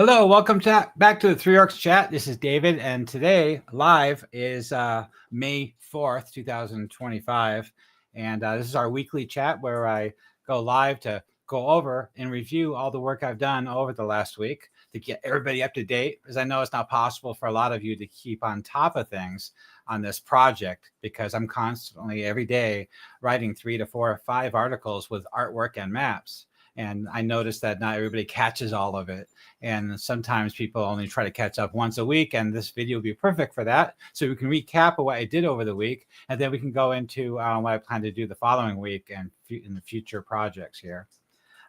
Hello, welcome back to the Three Orcs Chat. This is David, and today live is May 4th, 2025. And this is our weekly chat where I go live to go over and review all the work I've done over the last week to get everybody up to date, because I know it's not possible for a lot of you to keep on top of things on this project, because I'm constantly every day writing 3 to 4 or 5 articles with artwork and maps. And I noticed that not everybody catches all of it. And sometimes people only try to catch up once a week, and this video will be perfect for that. So we can recap of what I did over the week, and then we can go into what I plan to do the following week and in the future projects here.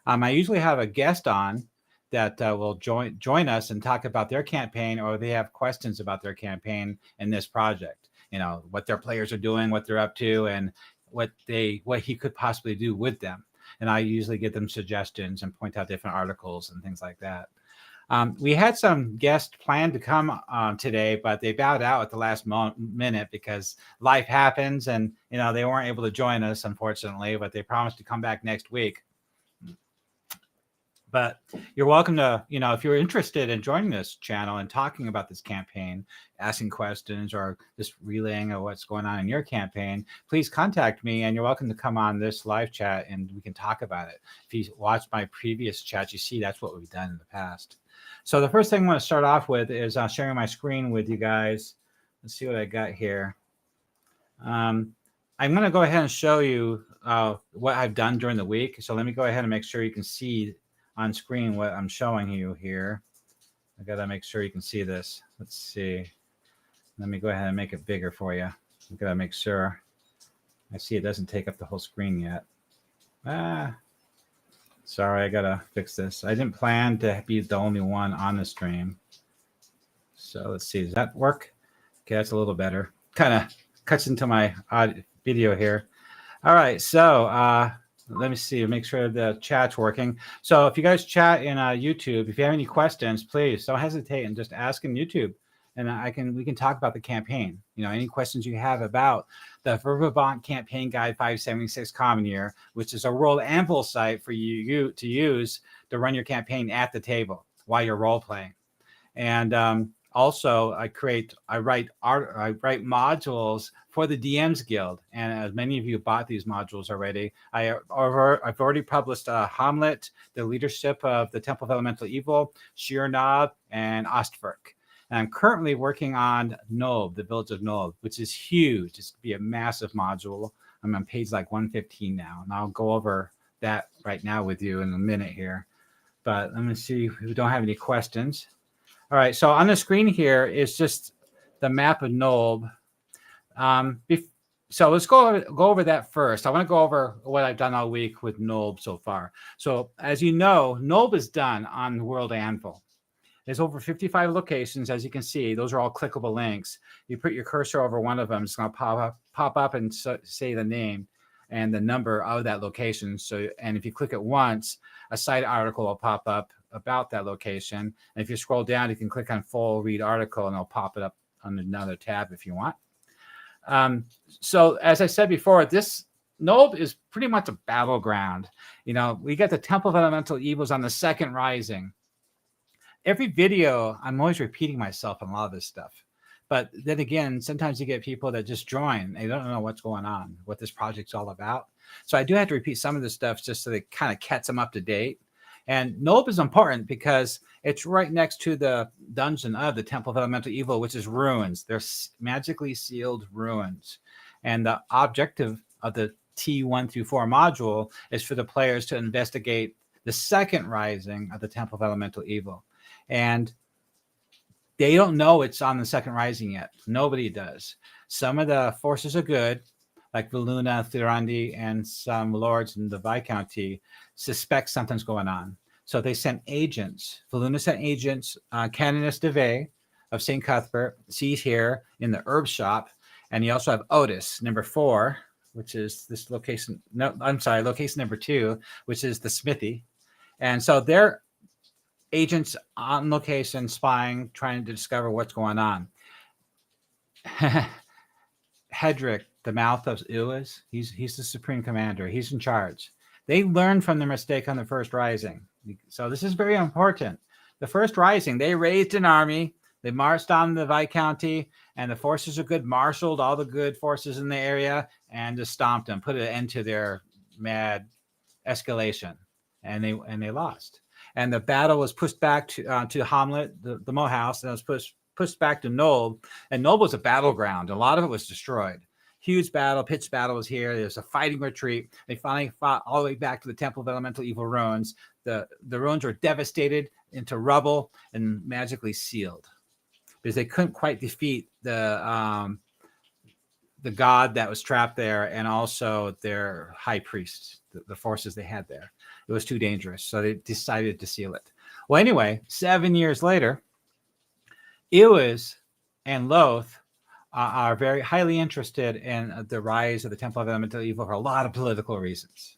I usually have a guest on that will join us and talk about their campaign, or they have questions about their campaign in this project. You know, what their players are doing, what they're up to, and what he could possibly do with them. And I usually give them suggestions and point out different articles and things like that. We had some guests planned to come today, but they bowed out at the last minute because life happens, and they weren't able to join us, unfortunately. But they promised to come back next week. But you're welcome to, if you're interested in joining this channel and talking about this campaign, asking questions, or just relaying of what's going on in your campaign, please contact me, and you're welcome to come on this live chat and we can talk about it. If you watch my previous chats, you see that's what we've done in the past. So the first thing I want to start off with is sharing my screen with you guys. Let's see what I got here. I'm going to go ahead and show you what I've done during the week. So let me go ahead and make sure you can see on screen what I'm showing you here. I got to make sure you can see this. Let's see. Let me go ahead and make it bigger for you. I got to make sure. I see it doesn't take up the whole screen yet. Sorry, I got to fix this. I didn't plan to be the only one on the stream. So let's see. Does that work? Okay, that's a little better. Kind of cuts into my video here. All right, so let me see, make sure the chat's working. So if you guys chat in YouTube, if you have any questions, please don't hesitate and just ask in YouTube, and we can talk about the campaign. Any questions you have about the Verbobonc Campaign Guide 576 Common Year, which is a roll anvil site for you to use to run your campaign at the table while you're role playing. And also, I write modules for the DMs Guild, and as many of you bought these modules already, I've already published Hamlet, the leadership of the Temple of Elemental Evil, Shirnob, and Ostverk. And I'm currently working on Nob, the Village of Nob, which is huge. It's going to be a massive module. I'm on page like 115 now, and I'll go over that right now with you in a minute here. But let me see if we don't have any questions. All right, so on the screen here is just the map of Nob. So let's go over that first. I want to go over what I've done all week with Nob so far. So as you know, Nob is done on the World Anvil. There's over 55 locations, as you can see. Those are all clickable links. You put your cursor over one of them, it's going to pop up and say the name and the number of that location. And if you click it once, a side article will pop up about that location. And if you scroll down, you can click on full read article, and it'll pop it up on another tab if you want. So as I said before, this Nob is pretty much a battleground. We get the Temple of Elemental Evils on the second rising. Every video, I'm always repeating myself on a lot of this stuff. But then again, sometimes you get people that just join. They don't know what's going on, what this project's all about. So I do have to repeat some of this stuff just so they kind of catch them up to date. And Nob is important because it's right next to the dungeon of the Temple of Elemental Evil, which is ruins. They're magically sealed ruins. And the objective of the T1 through 4 module is for the players to investigate the second rising of the Temple of Elemental Evil. And they don't know it's on the second rising yet. Nobody does. Some of the forces are good, like Valuna, Thirandi, and some lords in the Viscounty suspect something's going on. So they sent agents. Valuna sent agents. Canoness DeVay of St. Cuthbert, he's here in the herb shop. And you also have Otis, number 4, which is this location. No, I'm sorry, location number 2, which is the smithy. And so they're agents on location, spying, trying to discover what's going on. Hedrick, the mouth of Ulas, he's the supreme commander. He's in charge. They learned from their mistake on the first rising. So this is very important. The first rising, they raised an army. They marched on the Viscounty, and the forces are good, marshaled all the good forces in the area, and just stomped them, put an end to their mad escalation, and they lost. And the battle was pushed back to Hamlet, the Moat House, and it was pushed back to Nob. And Nob was a battleground. A lot of it was destroyed. Huge battle, pitched battle was here. There's a fighting retreat. They finally fought all the way back to the Temple of Elemental Evil ruins. The ruins were devastated into rubble and magically sealed because they couldn't quite defeat the god that was trapped there, and also their high priests, the forces they had there. It was too dangerous, so they decided to seal it. Well, anyway, 7 years later, Iwis and Loth are very highly interested in the rise of the Temple of Elemental Evil for a lot of political reasons.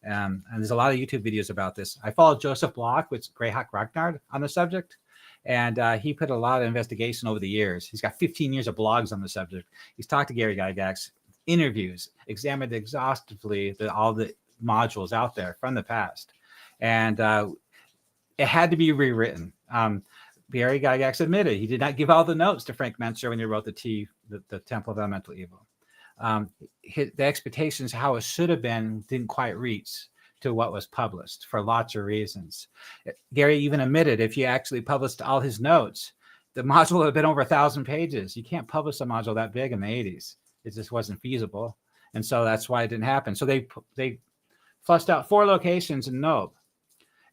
And there's a lot of YouTube videos about this. I followed Joseph Block with Greyhawk Ragnar on the subject, and he put a lot of investigation over the years. He's got 15 years of blogs on the subject. He's talked to Gary Gygax, interviews, examined exhaustively all the modules out there from the past. And it had to be rewritten. Gary Gygax admitted he did not give all the notes to Frank Menser when he wrote the Temple of Elemental Evil. The expectations, how it should have been, didn't quite reach to what was published for lots of reasons. Gary even admitted if you actually published all his notes, the module would have been over 1,000 pages. You can't publish a module that big in the 80s. It just wasn't feasible. And so that's why it didn't happen. So they flushed out 4 locations in Nob.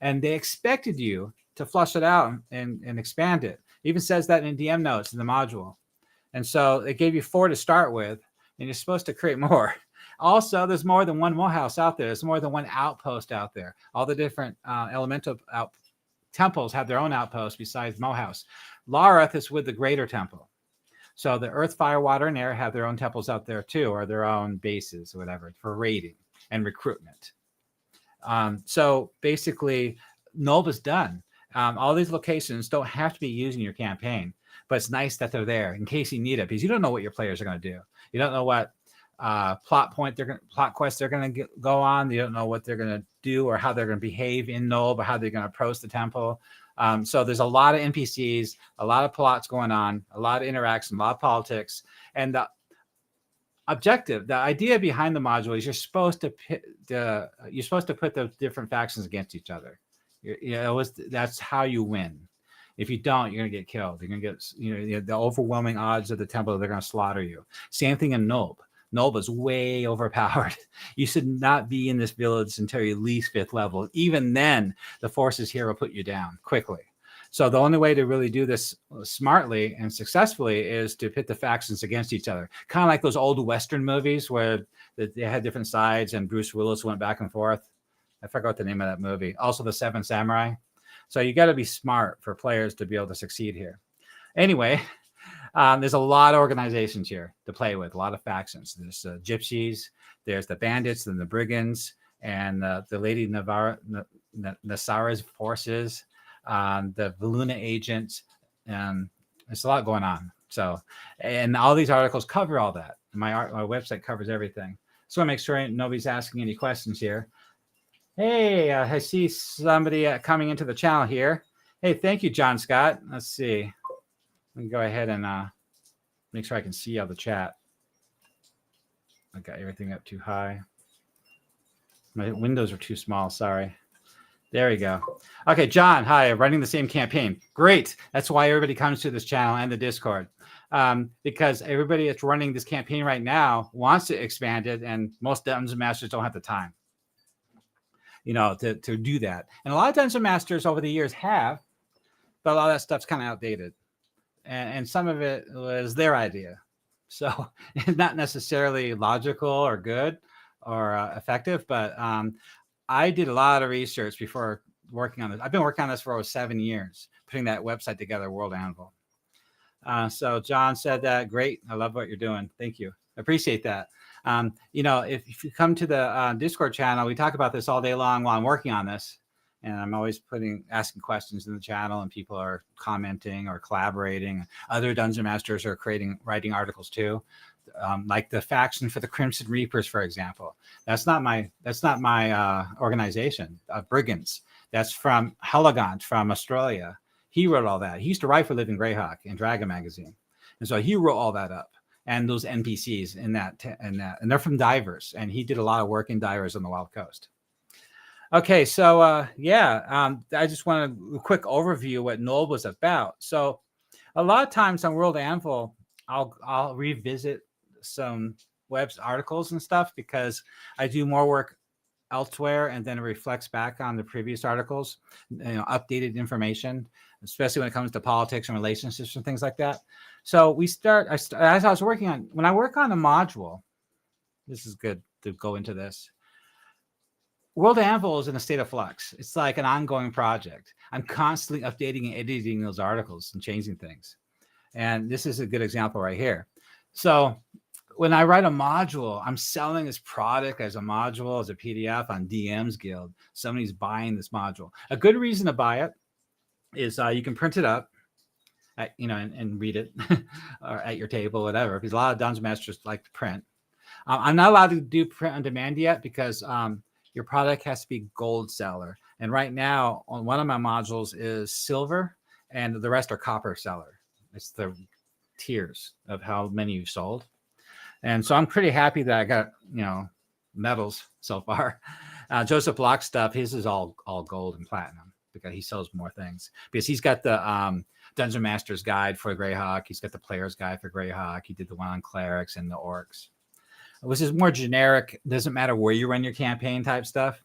And they expected you to flush it out and expand it. It even says that in DM notes in the module. And so they gave you 4 to start with, and you're supposed to create more. Also, there's more than one Moat House out there. There's more than one outpost out there. All the different elemental temples have their own outposts besides Moat House. Lareth is with the Greater Temple. So the Earth, Fire, Water, and Air have their own temples out there too, or their own bases or whatever for raiding and recruitment. So basically, Nob is done. All these locations don't have to be used in your campaign, but it's nice that they're there in case you need it, because you don't know what your players are going to do. You don't know what plot quest they're going to go on. You don't know what they're going to do or how they're going to behave in Nob or how they're going to approach the temple. So there's a lot of NPCs, a lot of plots going on, a lot of interaction, a lot of politics, and the objective, the idea behind the module is you're supposed to put the different factions against each other. That's how you win. If you don't, you're gonna get killed. You're gonna get the overwhelming odds of the temple, they're gonna slaughter you. Same thing in Nob. Nob is way overpowered. You should not be in this village until you're at least 5th level. Even then, the forces here will put you down quickly. So the only way to really do this smartly and successfully is to pit the factions against each other. Kind of like those old Western movies where they had different sides and Bruce Willis went back and forth. I forgot the name of that movie. Also the 7 Samurai. So you got to be smart for players to be able to succeed here. Anyway, there's a lot of organizations here to play with, a lot of factions. There's gypsies, there's the bandits and the brigands, and the Lady Nasara's forces, the Valuna agents, and there's a lot going on. So, and all these articles cover all that. My website covers everything. So I make sure nobody's asking any questions here. Hey, I see somebody coming into the channel here. Hey, thank you, John Scott. Let's see. Let me go ahead and make sure I can see all the chat. I got everything up too high. My windows are too small. Sorry. There we go. Okay, John, hi. Running the same campaign. Great. That's why everybody comes to this channel and the Discord. Because everybody that's running this campaign right now wants to expand it, and most Dungeon Masters don't have the time, to do that. And a lot of Dungeon Masters over the years have, but a lot of that stuff's kind of outdated. And some of it was their idea. So it's not necessarily logical or good or effective, but I did a lot of research before working on this. I've been working on this for over 7 years, putting that website together, World Anvil. So John said that, great. I love what you're doing. Thank you. I appreciate that. If you come to the Discord channel, we talk about this all day long while I'm working on this. And I'm always asking questions in the channel, and people are commenting or collaborating. Other Dungeon Masters are writing articles too. Like the faction for the Crimson Reapers, for example. That's not my organization, Brigands. That's from Helligant from Australia. He wrote all that. He used to write for Living Greyhawk and Dragon Magazine. And so he wrote all that up. And those NPCs in that, and they're from Divers. And he did a lot of work in Divers on the Wild Coast. Okay, so I just wanted a quick overview of what Nold was about. So a lot of times on World Anvil, I'll revisit some articles and stuff because I do more work elsewhere, and then it reflects back on the previous articles, updated information, especially when it comes to politics and relationships and things like that. So as I was working on, when I work on a module, this is good to go into this. World Anvil is in a state of flux. It's like an ongoing project. I'm constantly updating and editing those articles and changing things. And this is a good example right here. So when I write a module, I'm selling this product as a module, as a PDF on DM's Guild. Somebody's buying this module. A good reason to buy it is you can print it up, and read it or at your table, whatever. Because a lot of Dungeon Masters like to print. I'm not allowed to do print on demand yet because your product has to be gold seller. And right now, on one of my modules is silver, and the rest are copper seller. It's the tiers of how many you've sold. And so I'm pretty happy that I got, medals so far. Joseph Block's stuff, his is all gold and platinum because he sells more things. Because he's got the Dungeon Masters guide for Greyhawk. He's got the player's guide for Greyhawk. He did the one on clerics and the orcs. This is more generic. Doesn't matter where you run your campaign type stuff.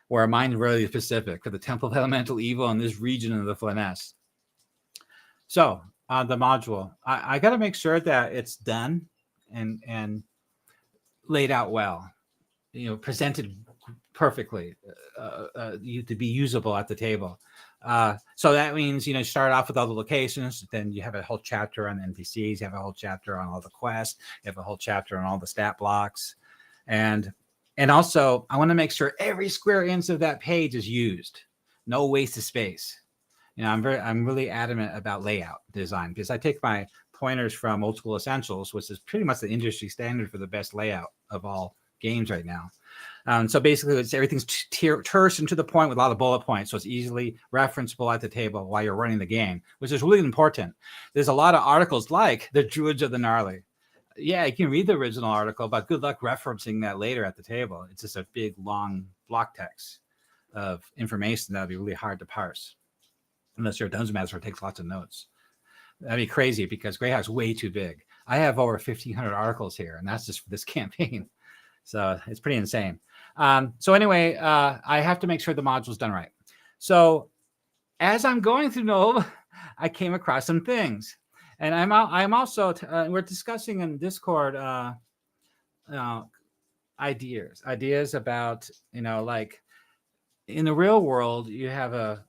Where mine's really specific for the Temple of Elemental Evil in this region of the Flyness. So the module, I got to make sure that it's done and laid out well, presented perfectly, to be usable at the table. So that means, start off with all the locations, then you have a whole chapter on the NPCs, you have a whole chapter on all the quests, you have a whole chapter on all the stat blocks. And also I want to make sure every square inch of that page is used. No waste of space. I'm really adamant about layout design because I take my pointers from Old School Essentials, which is pretty much the industry standard for the best layout of all games right now. So basically, everything's terse and to the point with a lot of bullet points, so it's easily referenceable at the table while you're running the game, which is really important. There's a lot of articles like the Druids of the Gnarly. Yeah, you can read the original article, but good luck referencing that later at the table. It's just a big, long block text of information that would be really hard to parse. Unless you're a Dungeon Master who takes lots of notes. That'd be crazy because Greyhawk's way too big. I have over 1,500 articles here, and that's just for this campaign. So it's pretty insane. So anyway, I have to make sure the module's done right. So as I'm going through Nold, I came across some things. And I'm also, we're discussing in Discord ideas about, like in the real world, you have a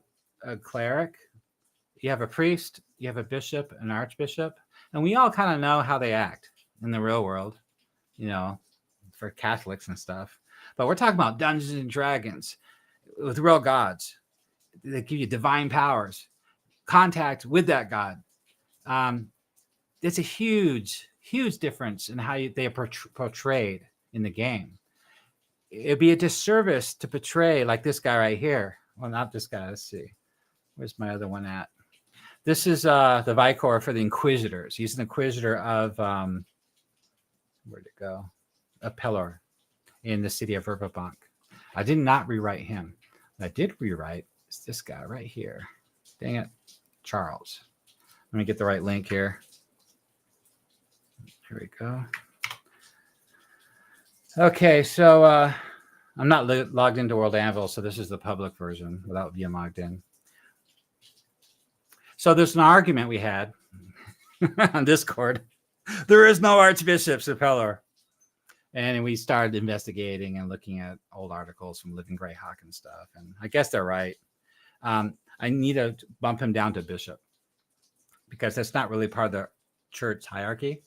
cleric, you have a priest, you have a bishop, an archbishop, and we all kind of know how they act in the real world, for Catholics and stuff. But we're talking about Dungeons and Dragons with real gods. They give you divine powers, contact with that god. It's a huge, huge difference in how they are portrayed in the game. It'd be a disservice to portray like this guy right here. Well, not this guy. Let's see. Where's my other one at? This is the Vicor for the Inquisitors. He's an Inquisitor of, where'd it go? Of Pelor in the city of Verbobonc. I did not rewrite him. What I did rewrite is this guy right here. Dang it. Charles. Let me get the right link here. Here we go. Okay, so I'm not logged into World Anvil, so this is the public version without being logged in. So there's an argument we had on Discord. There is no archbishops of Pelor. And we started investigating and looking at old articles from Living Greyhawk and stuff. And I guess they're right. I need to bump him down to bishop because that's not really part of the church hierarchy.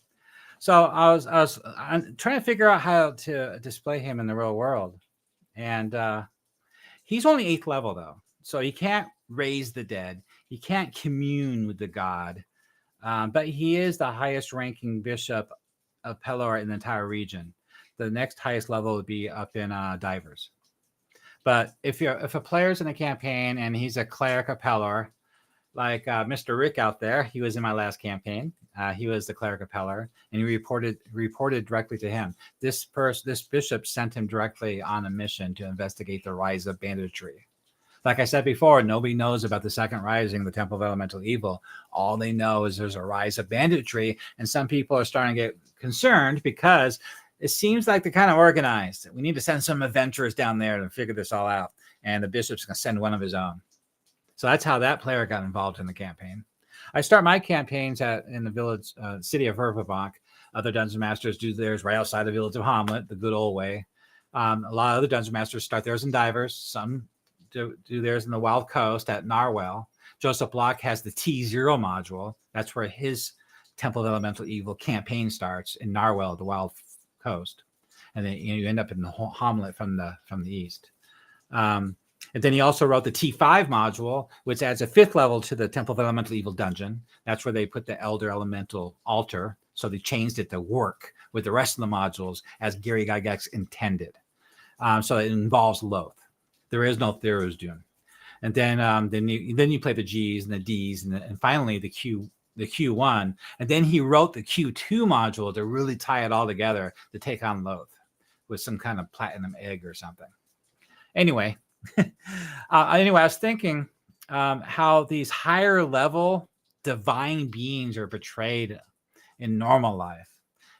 So I'm trying to figure out how to display him in the real world. And he's only 8th level, though. So he can't raise the dead. He can't commune with the god. But he is the highest ranking bishop of Pelor in the entire region. The next highest level would be up in Divers. But if a player's in a campaign and he's a cleric of Pelor, like Mr. Rick out there. He was in my last campaign. He was the cleric appeller, and he reported directly to him. This bishop sent him directly on a mission to investigate the rise of banditry. Like I said before, nobody knows about the second rising, the Temple of Elemental Evil. All they know is there's a rise of banditry, and some people are starting to get concerned because it seems like they're kind of organized. We need to send some adventurers down there to figure this all out, and the bishop's going to send one of his own. So that's how that player got involved in the campaign. I start my campaigns in the village, city of Verbobonc. Other Dungeon Masters do theirs right outside the village of Hamlet, the good old way. A lot of other Dungeon Masters start theirs in Divers. Some do theirs in the Wild Coast at Narwhal. Joseph Block has the T0 module. That's where his Temple of Elemental Evil campaign starts in Narwhal, the Wild Coast, and then you end up in the Hamlet from the east. And then he also wrote the T5 module, which adds a 5th level to the Temple of Elemental Evil dungeon. That's where they put the Elder Elemental altar. So they changed it to work with the rest of the modules as Gary Gygax intended. So it involves Loth. There is no Theros Dune. And then you play the G's and the D's and finally the Q1. And then he wrote the Q2 module to really tie it all together to take on Loth with some kind of platinum egg or something. Anyway, I was thinking how these higher level divine beings are portrayed in normal life.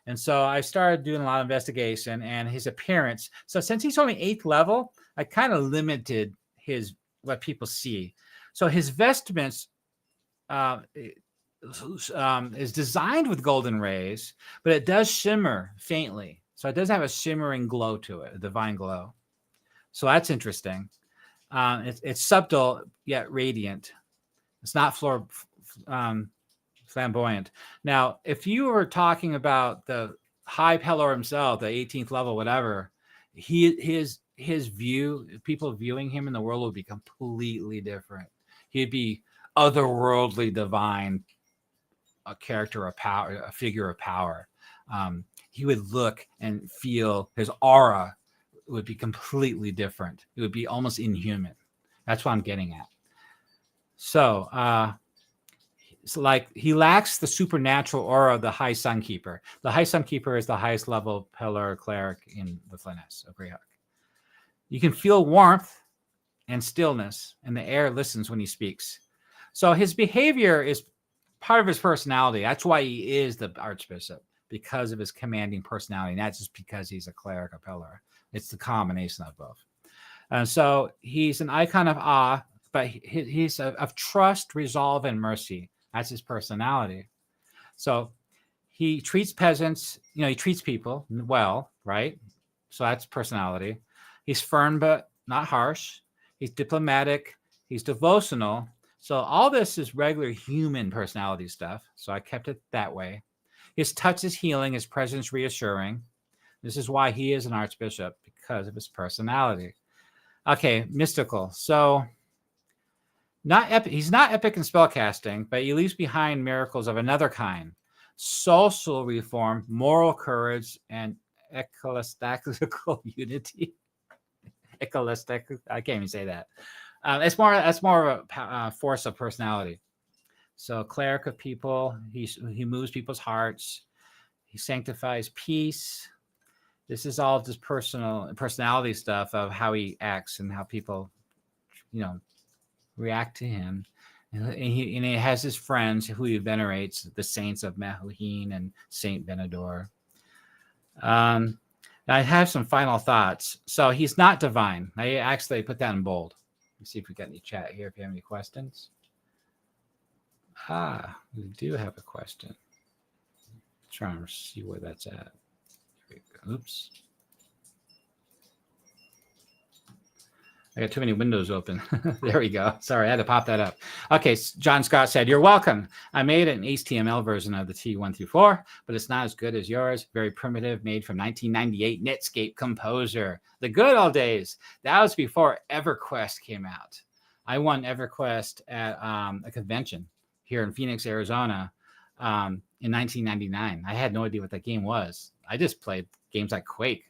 And so I started doing a lot of investigation and his appearance. So since he's only 8th level, I kind of limited what people see. So his vestments is designed with golden rays, but it does shimmer faintly. So it does have a shimmering glow to it, a divine glow. So that's interesting. It's subtle yet radiant. It's not flamboyant. Now, if you were talking about the High Pelor himself, the 18th level, whatever, his view, people viewing him in the world would be completely different. He'd be otherworldly, divine, a character of power, a figure of power. He would look and feel, his aura would be completely different. It would be almost inhuman. That's what I'm getting at. So, like he lacks the supernatural aura of the High Sunkeeper. The High Sunkeeper is the highest level Pelor cleric in the Flyness of Greyhawk. You can feel warmth and stillness, and the air listens when he speaks. So his behavior is part of his personality. That's why he is the Archbishop, because of his commanding personality, not just because he's a cleric of Pelor. It's the combination of both. And so he's an icon of awe, but he's of trust, resolve, and mercy. That's his personality. So he treats peasants, he treats people well, right? So that's personality. He's firm but not harsh. He's diplomatic. He's devotional. So all this is regular human personality stuff. So I kept it that way. His touch is healing. His presence reassuring. This is why he is an archbishop, because of his personality. Okay, mystical. So he's not epic in spellcasting, but he leaves behind miracles of another kind. Social reform, moral courage, and ecclesiastical unity. Ecclesiastic, I can't even say that. That's more of a force of personality. So cleric of people, he moves people's hearts. He sanctifies peace. This is all just personality stuff of how he acts and how people, react to him. And he has his friends who he venerates, the saints of Mahuhin and Saint Benedor. I have some final thoughts. So he's not divine. I actually put that in bold. Let's see if we got any chat here. If you have any questions. We do have a question. Trying to see where that's at. Oops. I got too many windows open. There we go. Sorry, I had to pop that up. Okay, John Scott said, "You're welcome. I made an HTML version of the T1 through 4, but it's not as good as yours. Very primitive, made from 1998 Netscape Composer. The good old days. That was before EverQuest came out. I won EverQuest at a convention here in Phoenix, Arizona in 1999. I had no idea what that game was. I just played games like Quake,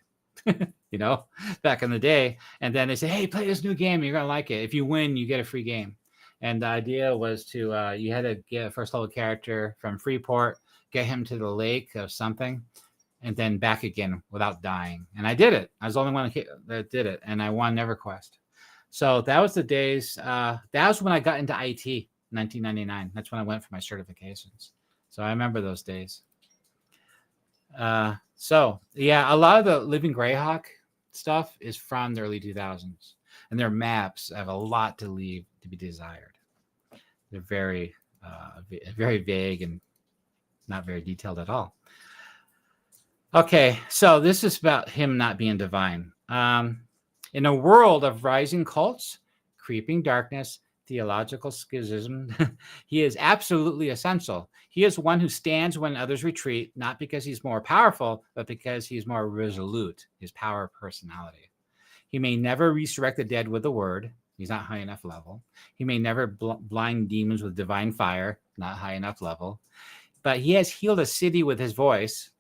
back in the day. And then they say, hey, play this new game. You're going to like it. If you win, you get a free game. And the idea was to you had to get a first level character from Freeport, get him to the lake of something, and then back again without dying. And I did it. I was the only one that did it, and I won EverQuest. So that was the days. That was when I got into IT, 1999. That's when I went for my certifications. So I remember those days. So yeah, a lot of the Living Greyhawk stuff is from the early 2000s, and their maps have a lot to leave to be desired. They're very, very vague and not very detailed at all. Okay, so this is about him not being divine. In a world of rising cults, creeping darkness, theological schism, he is absolutely essential. He is one who stands when others retreat, not because he's more powerful, but because he's more resolute, his power of personality. He may never resurrect the dead with a word. He's not high enough level. He may never blind demons with divine fire, not high enough level. But he has healed a city with his voice,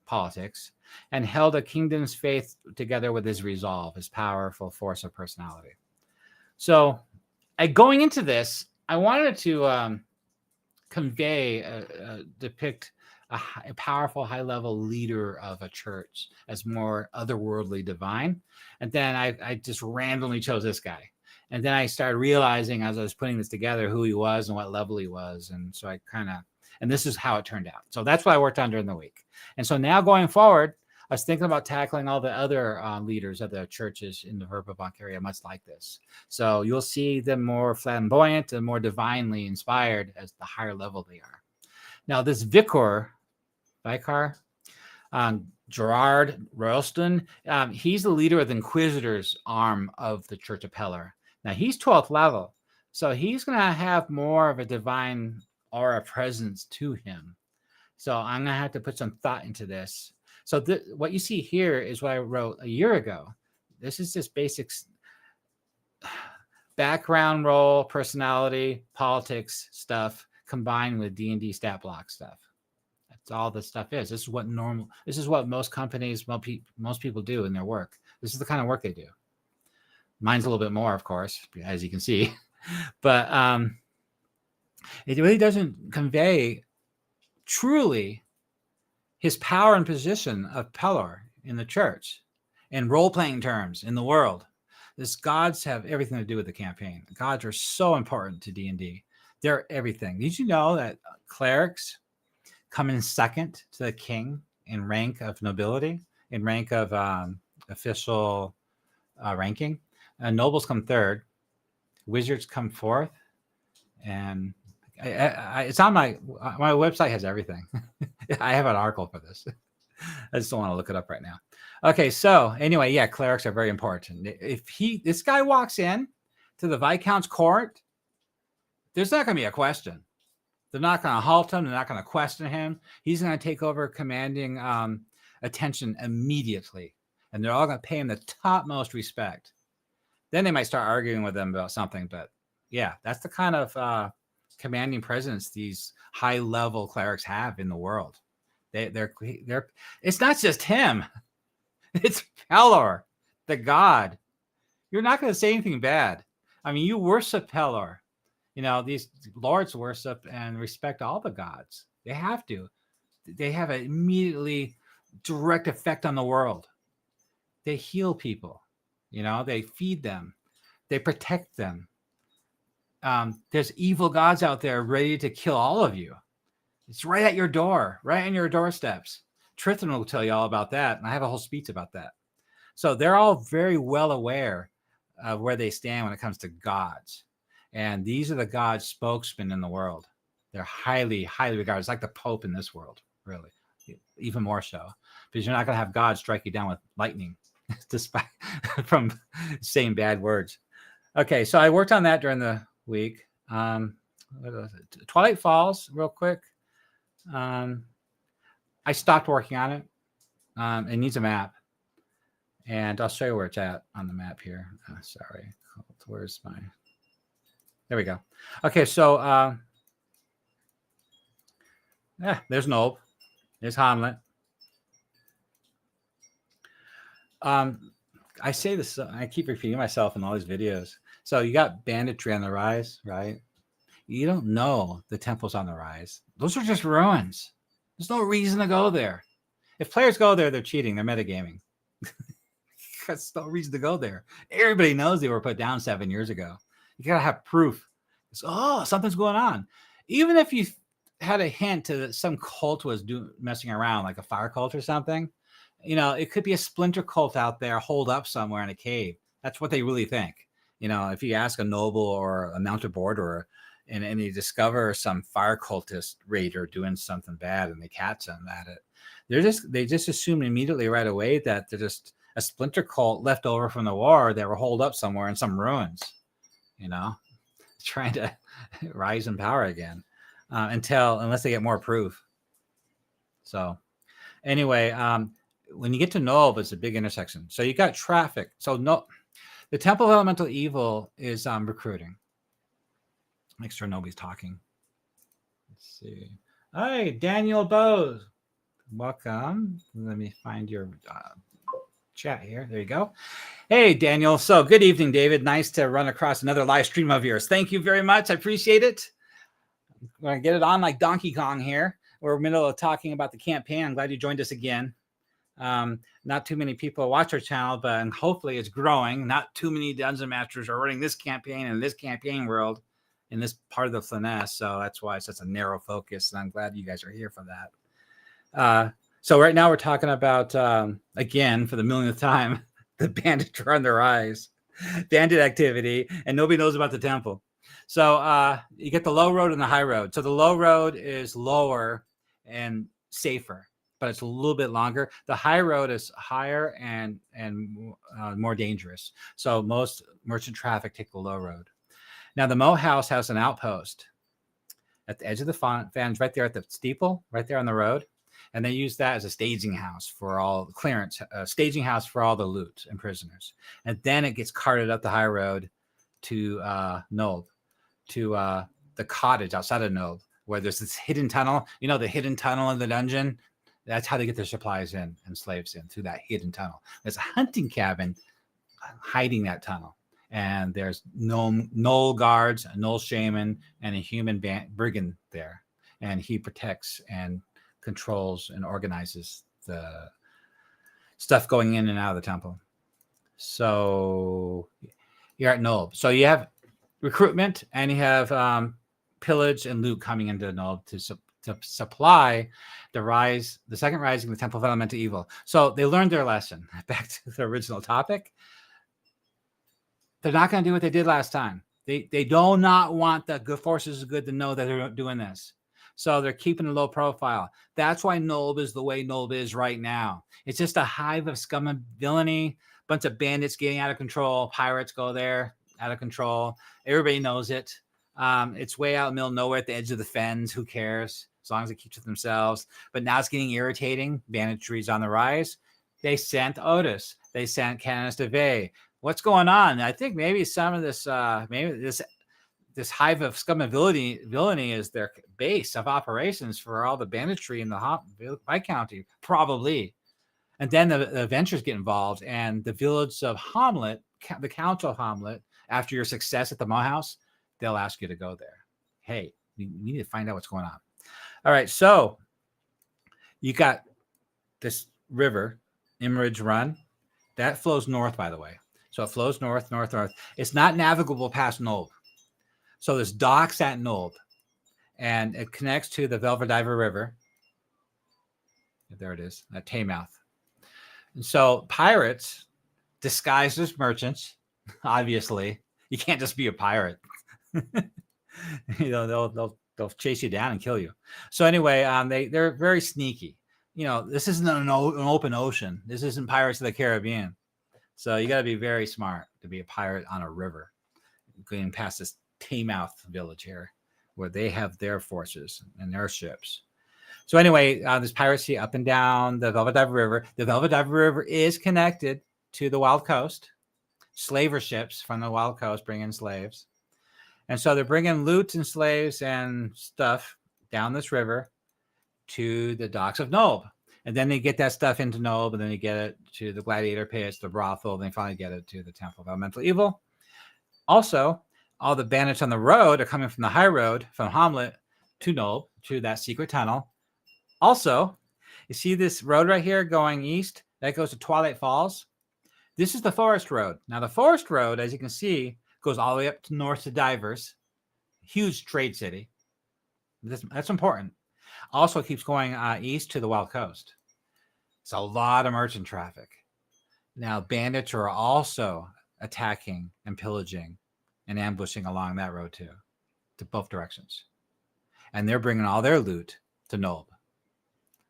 politics, and held a kingdom's faith together with his resolve, his powerful force of personality. So going into this, I wanted to depict a powerful, high-level leader of a church as more otherworldly divine. And then I just randomly chose this guy. And then I started realizing as I was putting this together who he was and what level he was. And so and this is how it turned out. So that's what I worked on during the week. And so now going forward, I was thinking about tackling all the other leaders of the churches in the Verbobonc area, much like this. So you'll see them more flamboyant and more divinely inspired as the higher level they are. Now, this Vicar, Gerard Royalston, he's the leader of the Inquisitors arm of the Church of Pellar. Now, he's 12th level, so he's going to have more of a divine aura presence to him. So I'm going to have to put some thought into this. So what you see here is what I wrote a year ago. This is just basics, background role, personality, politics stuff combined with D&D stat block stuff. That's all this stuff is. This is what most companies, most people do in their work. This is the kind of work they do. Mine's a little bit more, of course, as you can see, but it really doesn't convey truly his power and position of Pellar in the church in role-playing terms in the world. This gods have everything to do with the campaign. Gods are so important to D&D. They're everything. Did you know that clerics come in second to the king in rank of nobility, in rank of official ranking? Nobles come third. Wizards come fourth. And it's on my website has everything. I have an article for this. I just don't want to look it up right now. Okay, so anyway, yeah, clerics are very important. If this guy walks in to the Viscount's court, there's not going to be a question. They're not going to halt him. They're not going to question him. He's going to take over commanding attention immediately, and they're all going to pay him the topmost respect. Then they might start arguing with them about something, but yeah, that's the kind of commanding presence these high-level clerics have in the world. They're it's not just him. It's Pellar, the god. You're not going to say anything bad. I mean, you worship Pellar. You know, these lords worship and respect all the gods. They have to. They have an immediately direct effect on the world. They heal people. You know, they feed them. They protect them. There's evil gods out there ready to kill all of you. It's right at your door, right on your doorsteps. Trithin will tell you all about that, and I have a whole speech about that. So they're all very well aware of where they stand when it comes to gods. And these are the god spokesmen in the world. They're highly, highly regarded. It's like the Pope in this world, really, even more so. Because you're not going to have God strike you down with lightning despite from saying bad words. Okay, so I worked on that during the week. Twilight Falls, real quick. I stopped working on it. It needs a map. And I'll show you where it's at on the map here. Sorry. Where's my... There we go. Okay, so there's Nob. There's Hamlet. I say this, I keep repeating myself in all these videos. So you got banditry on the rise, right? You don't know the temple's on the rise. Those are just ruins. There's no reason to go there. If players go there, they're cheating. They're metagaming. There's no reason to go there. Everybody knows they were put down 7 years ago. You got to have proof. Oh, something's going on. Even if you had a hint that some cult was messing around, like a fire cult or something, it could be a splinter cult out there holed up somewhere in a cave. That's what they really think. If you ask a noble or a mounted boarder and you discover some fire cultist raider doing something bad and they catch them at it, they just assume immediately right away that they're just a splinter cult left over from the war that were holed up somewhere in some ruins, trying to rise in power again unless they get more proof. So anyway, when you get to Nulb, it's a big intersection. So you got traffic. So the Temple of Elemental Evil is recruiting. Make sure nobody's talking. Let's see. Hi, Daniel Bose. Welcome. Let me find your chat here. There you go. Hey, Daniel. So good evening, David. Nice to run across another live stream of yours. Thank you very much. I appreciate it. I'm going to get it on like Donkey Kong here. We're in the middle of talking about the campaign. I'm glad you joined us again. Not too many people watch our channel, but hopefully it's growing. Not too many Dungeon Masters are running this campaign in this campaign world in this part of the finesse. So that's why it's such a narrow focus. And I'm glad you guys are here for that. So right now we're talking about, again, for the millionth time, the bandits are on the rise, bandit activity, and nobody knows about the temple. So you get the low road and the high road. So the low road is lower and safer, but it's a little bit longer. The high road is higher and more dangerous. So most merchant traffic take the low road. Now the Moat House has an outpost at the edge of the fans, right there at the steeple, right there on the road. And they use that as a staging house for all the clearance, staging house for all the loot and prisoners. And then it gets carted up the high road to Nulb, to the cottage outside of Nulb, where there's this hidden tunnel. The hidden tunnel in the dungeon. That's how they get their supplies in and slaves in, through that hidden tunnel. There's a hunting cabin hiding that tunnel. And there's Null guards, a Null shaman, and a human brigand there. And he protects and controls and organizes the stuff going in and out of the temple. So you're at Nulb. So you have recruitment and you have pillage and loot coming into Nulb to supply the second rising of the Temple of Elemental Evil. So they learned their lesson. Back to the original topic. They're not going to do what they did last time. They do not want the good forces of good to know that they're doing this. So they're keeping a low profile. That's why Nulb is the way Nulb is right now. It's just a hive of scum and villainy, bunch of bandits getting out of control. Pirates go there, out of control. Everybody knows it. It's way out in the middle of nowhere at the edge of the fens. Who cares? As long as they keep to themselves. But now it's getting irritating. Banditry's on the rise. They sent Otis. They sent Canis DeVay. What's going on? I think maybe some of this, this hive of scum and villainy is their base of operations for all the banditry in the Viscounty, probably. And then the adventurers get involved, and the village of Hamlet, the council of Hamlet, after your success at the Moat House, they'll ask you to go there. Hey, we need to find out what's going on. All right, so you got this river, Imridge Run, that flows north, by the way. So it flows north. It's not navigable past Nulb. So there's docks at Nulb, and it connects to the Velvediver River. There it is, at Taymouth. And so pirates, disguised as merchants, obviously, you can't just be a pirate. They'll chase you down and kill you. So anyway, they're very sneaky. This isn't an open ocean. This isn't Pirates of the Caribbean. So you got to be very smart to be a pirate on a river, going past this Taymouth village here, where they have their forces and their ships. So anyway, there's piracy up and down the Velvediver River. The Velvediver River is connected to the Wild Coast. Slaver ships from the Wild Coast bring in slaves. And so they're bringing loot and slaves and stuff down this river to the docks of Nulb. And then they get that stuff into Nob, and then they get it to the gladiator pits, the brothel, and they finally get it to the Temple of Elemental Evil. Also, all the bandits on the road are coming from the high road from Hamlet to Nob, to that secret tunnel. Also, you see this road right here going east? That goes to Twilight Falls. This is the Forest Road. Now, the Forest Road, as you can see, goes all the way up to north to Divers. Huge trade city. That's important. Also keeps going east to the Wild Coast. It's a lot of merchant traffic. Now, bandits are also attacking and pillaging and ambushing along that road too, to both directions. And they're bringing all their loot to Nob.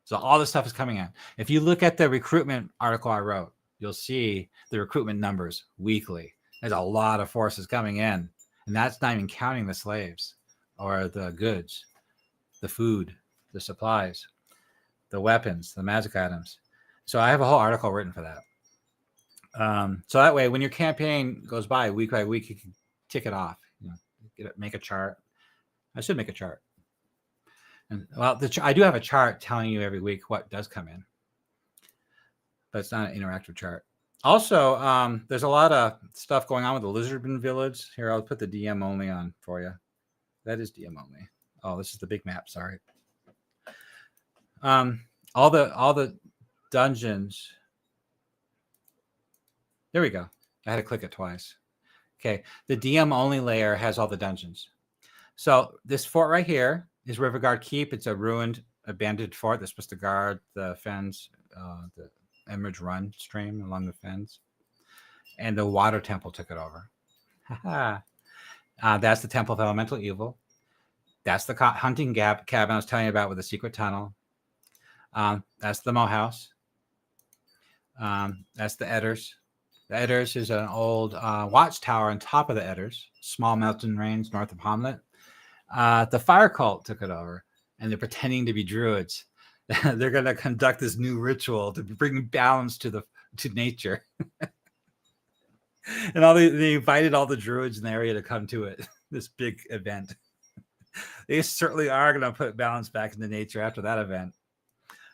So all this stuff is coming in. If you look at the recruitment article I wrote, you'll see the recruitment numbers weekly. There's a lot of forces coming in. And that's not even counting the slaves or the goods, the food, the supplies, the weapons, the magic items. So I have a whole article written for that. So that way, when your campaign goes by week, you can tick it off. Make a chart. I should make a chart. And well, I do have a chart telling you every week what does come in, but it's not an interactive chart. Also, there's a lot of stuff going on with the Lizardman Village. Here, I'll put the DM only on for you. That is DM only. Oh, this is the big map. Sorry. All the dungeons. There we go. I had to click it twice. Okay, the DM only layer has all the dungeons. So this fort right here is Riverguard Keep. It's a ruined, abandoned fort that's supposed to guard the fens, the Emerald Run stream along the fens. And the Water Temple took it over. That's the Temple of Elemental Evil. That's the hunting cabin I was telling you about with the secret tunnel. That's the Moe House. That's the Edders. The Edders is an old watchtower on top of the Edders. Small mountain range north of Hamlet. The Fire Cult took it over, and they're pretending to be druids. They're going to conduct this new ritual to bring balance to nature. And they invited all the druids in the area to come to it. This big event. They certainly are going to put balance back into nature after that event.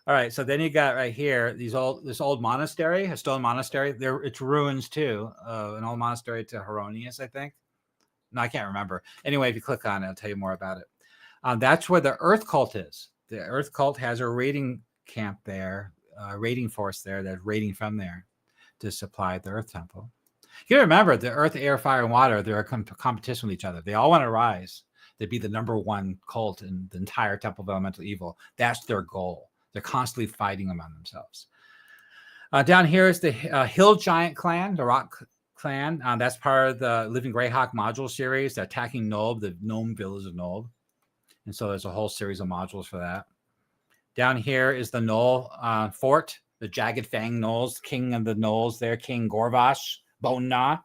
All right, so then you got right here this old monastery, a stone monastery. It's ruins too. An old monastery to Heronius, I think. No, I can't remember. Anyway, if you click on it, I'll tell you more about it. That's where the Earth Cult is. The Earth Cult has a raiding camp there, raiding force there that's raiding from there to supply the Earth Temple. You remember the Earth, Air, Fire, and Water, they're a competition with each other. They all want to rise to be the #1 cult in the entire Temple of Elemental Evil. That's their goal. They're constantly fighting among themselves. Down here is the Hill Giant Clan, the Rock Clan. That's part of the Living Greyhawk module series. They're attacking Nob, the gnome village of Nob. And so there's a whole series of modules for that. Down here is the Knoll Fort, the Jagged Fang Knolls, King of the Knolls there, King Gorvash Bone Gnaw.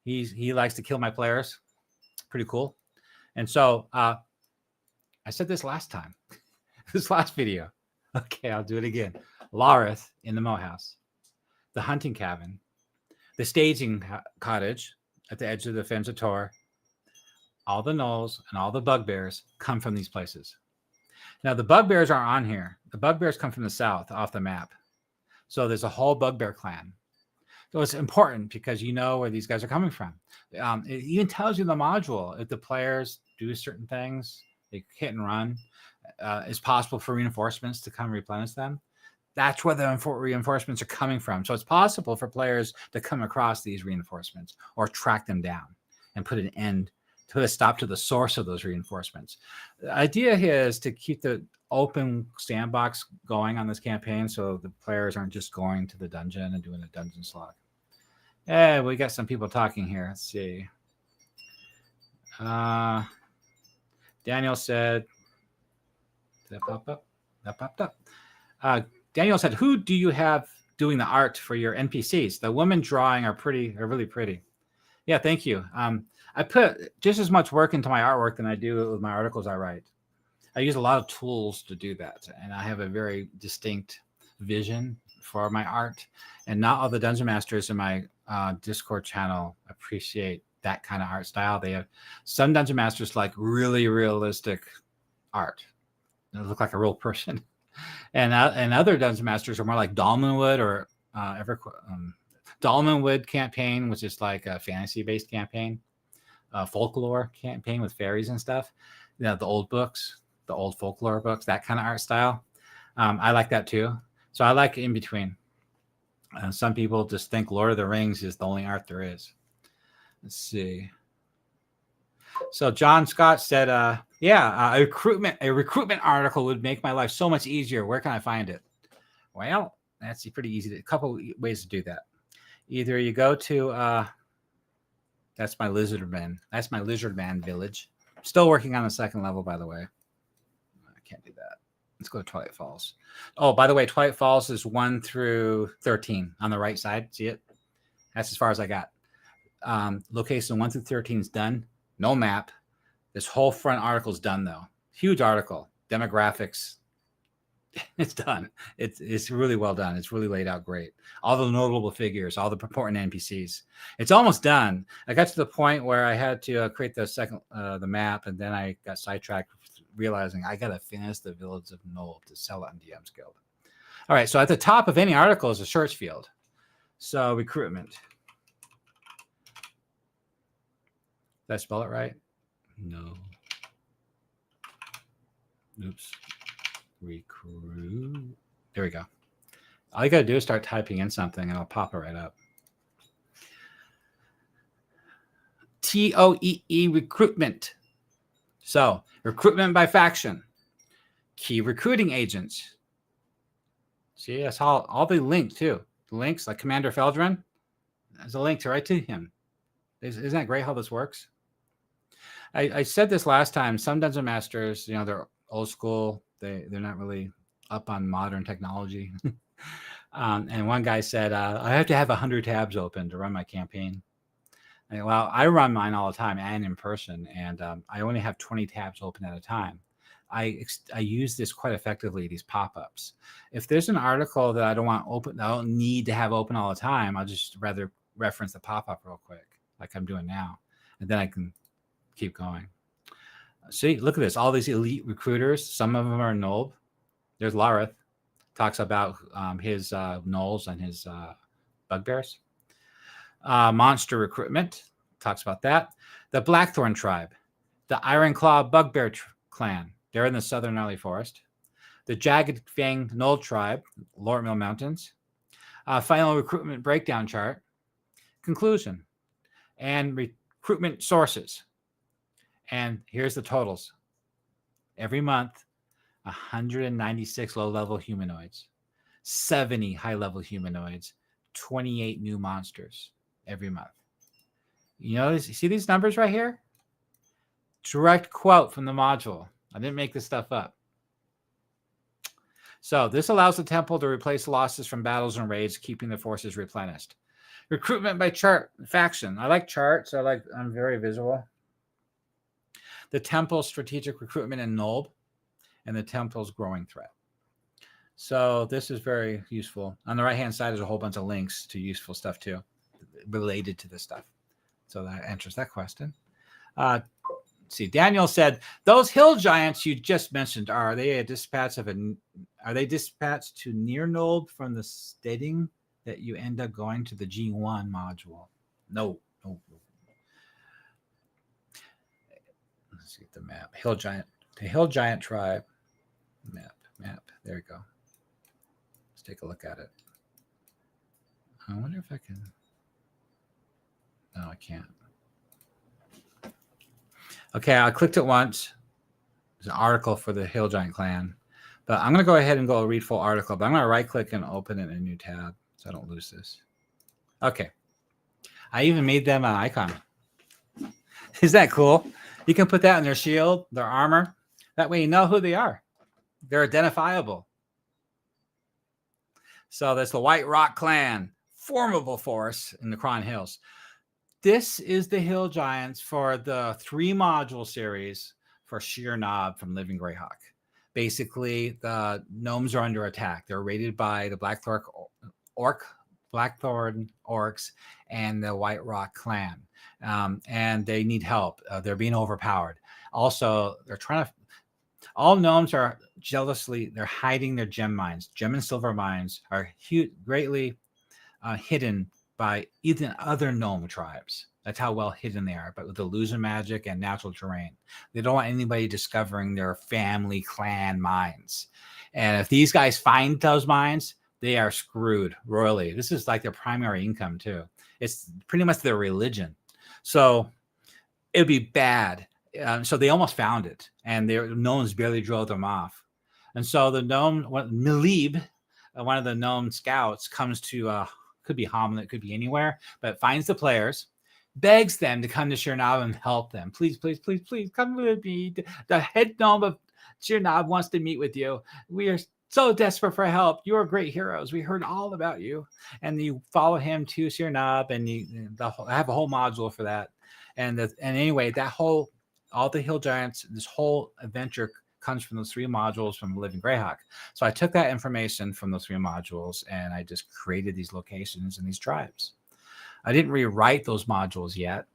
He likes to kill my players. Pretty cool. And so I said this last time. This last video. Okay, I'll do it again. Lareth in the Moe House, the hunting cabin, the staging cottage at the edge of the Fens of Tor. All the gnolls and all the bugbears come from these places. Now, the bugbears aren't on here. The bugbears come from the south off the map. So there's a whole bugbear clan. So it's important because you know where these guys are coming from. It even tells you in the module if the players do certain things, they hit and run. It's possible for reinforcements to come replenish them. That's where the reinforcements are coming from. So it's possible for players to come across these reinforcements or track them down and put a stop to the source of those reinforcements. The idea here is to keep the open sandbox going on this campaign so the players aren't just going to the dungeon and doing a dungeon slog. Yeah, we got some people talking here. Let's see. Daniel said, that popped up. Daniel said, who do you have doing the art for your NPCs? The women drawing are really pretty. Yeah, thank you. I put just as much work into my artwork than I do with my articles I write. I use a lot of tools to do that, and I have a very distinct vision for my art. And not all the Dungeon Masters in my Discord channel appreciate that kind of art style. They have some Dungeon Masters like really realistic art. They look like a real person. And other Dungeon Masters are more like Dolmenwood or Dolmenwood campaign, which is like a fantasy-based campaign, folklore campaign with fairies and stuff. You know, the old books, the old folklore books, that kind of art style. I like that too. So I like in between. Some people just think Lord of the Rings is the only art there is. Let's see. So John Scott said, a recruitment article would make my life so much easier. Where can I find it? Well, that's pretty easy. A couple ways to do that. Either you go to, that's my lizard man. That's my lizard man village. Still working on the second level, by the way. I can't do that. Let's go to Twilight Falls. Oh, by the way, Twilight Falls is 1 through 13 on the right side. See it? That's as far as I got. Location 1 through 13 is done. No map. This whole front article is done, though. Huge article. Demographics. It's done. It's really well done. It's really laid out great. All the notable figures, all the important NPCs. It's almost done. I got to the point where I had to create the map, and then I got sidetracked, realizing I got to finish the Village of Knoll to sell it on DM's Guild. All right, so at the top of any article is a search field. So recruitment. Did I spell it right? No. Oops. Recruit. There we go. All you got to do is start typing in something and it'll pop it right up. TOEE recruitment. So recruitment by faction. Key recruiting agents. See, that's all the links too. The links like Commander Feldrin. There's a link right to him. Isn't that great how this works? I said this last time. Some Dungeon Masters, they're old school. They're not really up on modern technology. And one guy said, I have to have 100 tabs open to run my campaign. Well, I run mine all the time and in person, and I only have 20 tabs open at a time. I use this quite effectively, these pop-ups. If there's an article that I don't want open, I don't need to have open all the time, I'll just rather reference the pop-up real quick, like I'm doing now. And then I can keep going. See, look at this. All these elite recruiters. Some of them are Nob. There's Lareth. Talks about his gnolls and his bugbears. Monster recruitment. Talks about that. The Blackthorn tribe. The Ironclaw bugbear clan. They're in the southern gnarly forest. The Jagged Fang Knoll tribe. Lort Mill Mountains. Final recruitment breakdown chart. Conclusion. And recruitment sources. And here's the totals. Every month, 196 low-level humanoids, 70 high-level humanoids, 28 new monsters every month. You see these numbers right here? Direct quote from the module. I didn't make this stuff up. So this allows the temple to replace losses from battles and raids, keeping the forces replenished. Recruitment by chart faction. I like charts. I'm very visual. The temple's strategic recruitment in Nob, and the temple's growing threat. So this is very useful. On the right-hand side is a whole bunch of links to useful stuff too, related to this stuff. So that answers that question. See, Daniel said, those hill giants you just mentioned, are they dispatched to near Nob from the stating that you end up going to the G1 module? No. Let's get the map. The Hill Giant tribe map. There we go. Let's take a look at it. I wonder if I can. No, I can't. Okay, I clicked it once. There's an article for the Hill Giant clan, but I'm going to go ahead and go read full article. But I'm going to right-click and open it in a new tab so I don't lose this. Okay, I even made them an icon. Is that cool? You can put that in their shield, their armor. That way you know who they are. They're identifiable. So that's the White Rock Clan, formidable force in the Cron Hills. This is the Hill Giants for the 3-module series for Sheer Knob from Living Greyhawk. Basically, the gnomes are under attack. They're raided by the Blackthorn Orcs and the White Rock Clan. And they need help. They're being overpowered. Also, they're trying to... All gnomes are they're hiding their gem mines. Gem and silver mines are greatly hidden by even other gnome tribes. That's how well hidden they are, but with illusion magic and natural terrain. They don't want anybody discovering their family clan mines. And if these guys find those mines, they are screwed royally. This is like their primary income too. It's pretty much their religion. So it would be bad. So they almost found it, and their gnomes barely drove them off. And so the gnome, Nalib, one of the gnome scouts, comes to could be Hamlet, could be anywhere, but finds the players, begs them to come to Shirnab and help them. Please, please, please, please come with me. The head gnome of Shirnab wants to meet with you. We are so desperate for help. You are great heroes. We heard all about you. And you follow him to Shirnab, and I have a whole module for that. And anyway, all the hill giants, this whole adventure comes from those 3 modules from Living Greyhawk. So I took that information from those 3 modules, and I just created these locations and these tribes. I didn't rewrite those modules yet.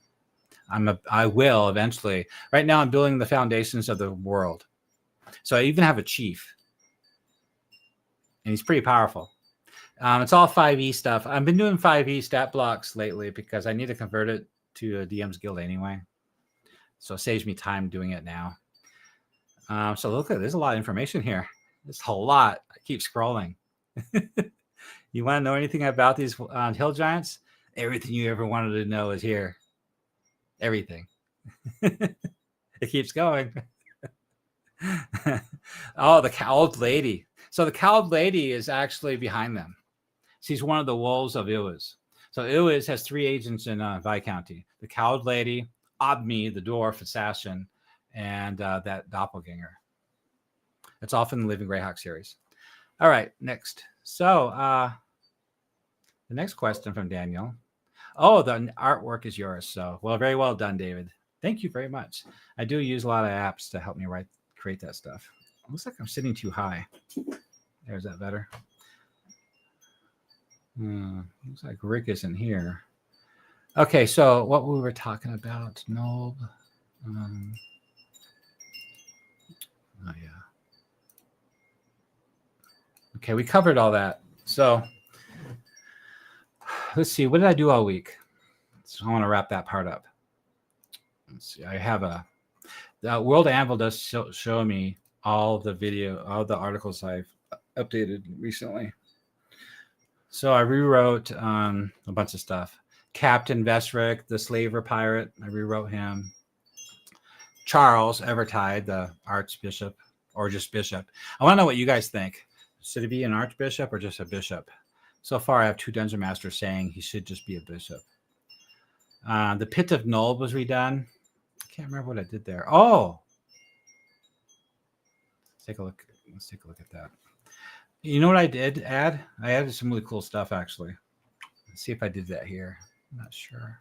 I will eventually. Right now, I'm building the foundations of the world. So I even have a chief, and he's pretty powerful. It's all 5e stuff. I've been doing 5e stat blocks lately because I need to convert it to a DM's Guild anyway. So it saves me time doing it now. So look at, there's a lot of information here. There's a whole lot. I keep scrolling. You want to know anything about these hill giants? Everything you ever wanted to know is here. Everything. It keeps going. Oh, the cowled lady. So the cowled lady is actually behind them. She's one of the wolves of Iwiz. So Iwiz has 3 agents in Viscounty. The cowled lady, Obmi, the dwarf assassin, and that doppelganger. It's all from the Living Greyhawk series. All right, next. So the next question from Daniel. Oh, the artwork is yours. So, well, very well done, David. Thank you very much. I do use a lot of apps to help me create that stuff. It looks like I'm sitting too high. There's that better. Looks like Rick isn't here. Okay, so what we were talking about, Nob. Oh, yeah. Okay, we covered all that. So let's see. What did I do all week? So I want to wrap that part up. Let's see. I have the World Anvil does show me all the articles I've updated recently. So I rewrote a bunch of stuff. Captain Vesric, the slaver pirate, I rewrote him. Charles Evertide, the archbishop, or just bishop. I want to know what you guys think. Should it be an archbishop or just a bishop? So far, I have 2 Dungeon Masters saying he should just be a bishop. The Pit of Nulb was redone. I can't remember what I did there. Oh! Let's take a look at that. You know what I did add? I added some really cool stuff, actually. Let's see if I did that here. I'm not sure.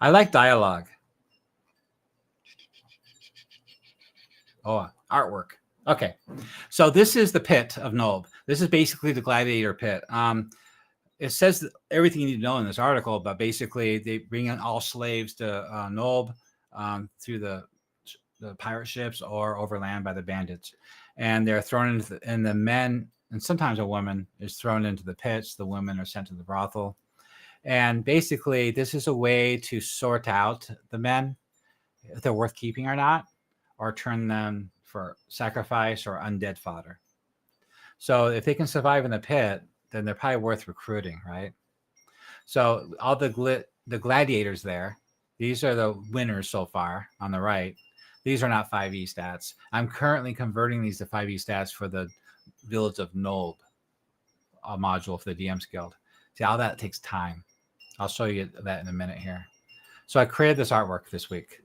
I like dialogue. Oh, artwork. Okay. So this is the Pit of Nulb. This is basically the gladiator pit. It says everything you need to know in this article, but basically they bring in all slaves to Nulb through the pirate ships or overland by the bandits. And they're thrown into and the men, and sometimes a woman, is thrown into the pits. The women are sent to the brothel. And basically, this is a way to sort out the men, if they're worth keeping or not, or turn them for sacrifice or undead fodder. So if they can survive in the pit, then they're probably worth recruiting, right? So all the gladiators there, these are the winners so far on the right. These are not 5e stats. I'm currently converting these to 5e stats for the Village of Nulb module for the DM's Guild. See, all that takes time. I'll show you that in a minute here. So I created this artwork this week.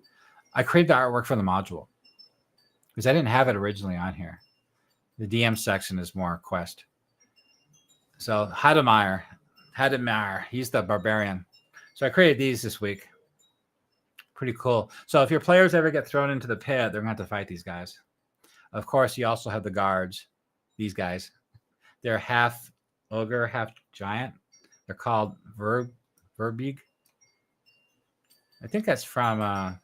I created the artwork for the module because I didn't have it originally on here. The DM section is more quest. So Hadamir, he's the barbarian. So I created these this week. Pretty cool. So if your players ever get thrown into the pit, they're going to have to fight these guys. Of course, you also have the guards. These guys. They're half ogre, half giant. They're called Verbobonc. I think that's from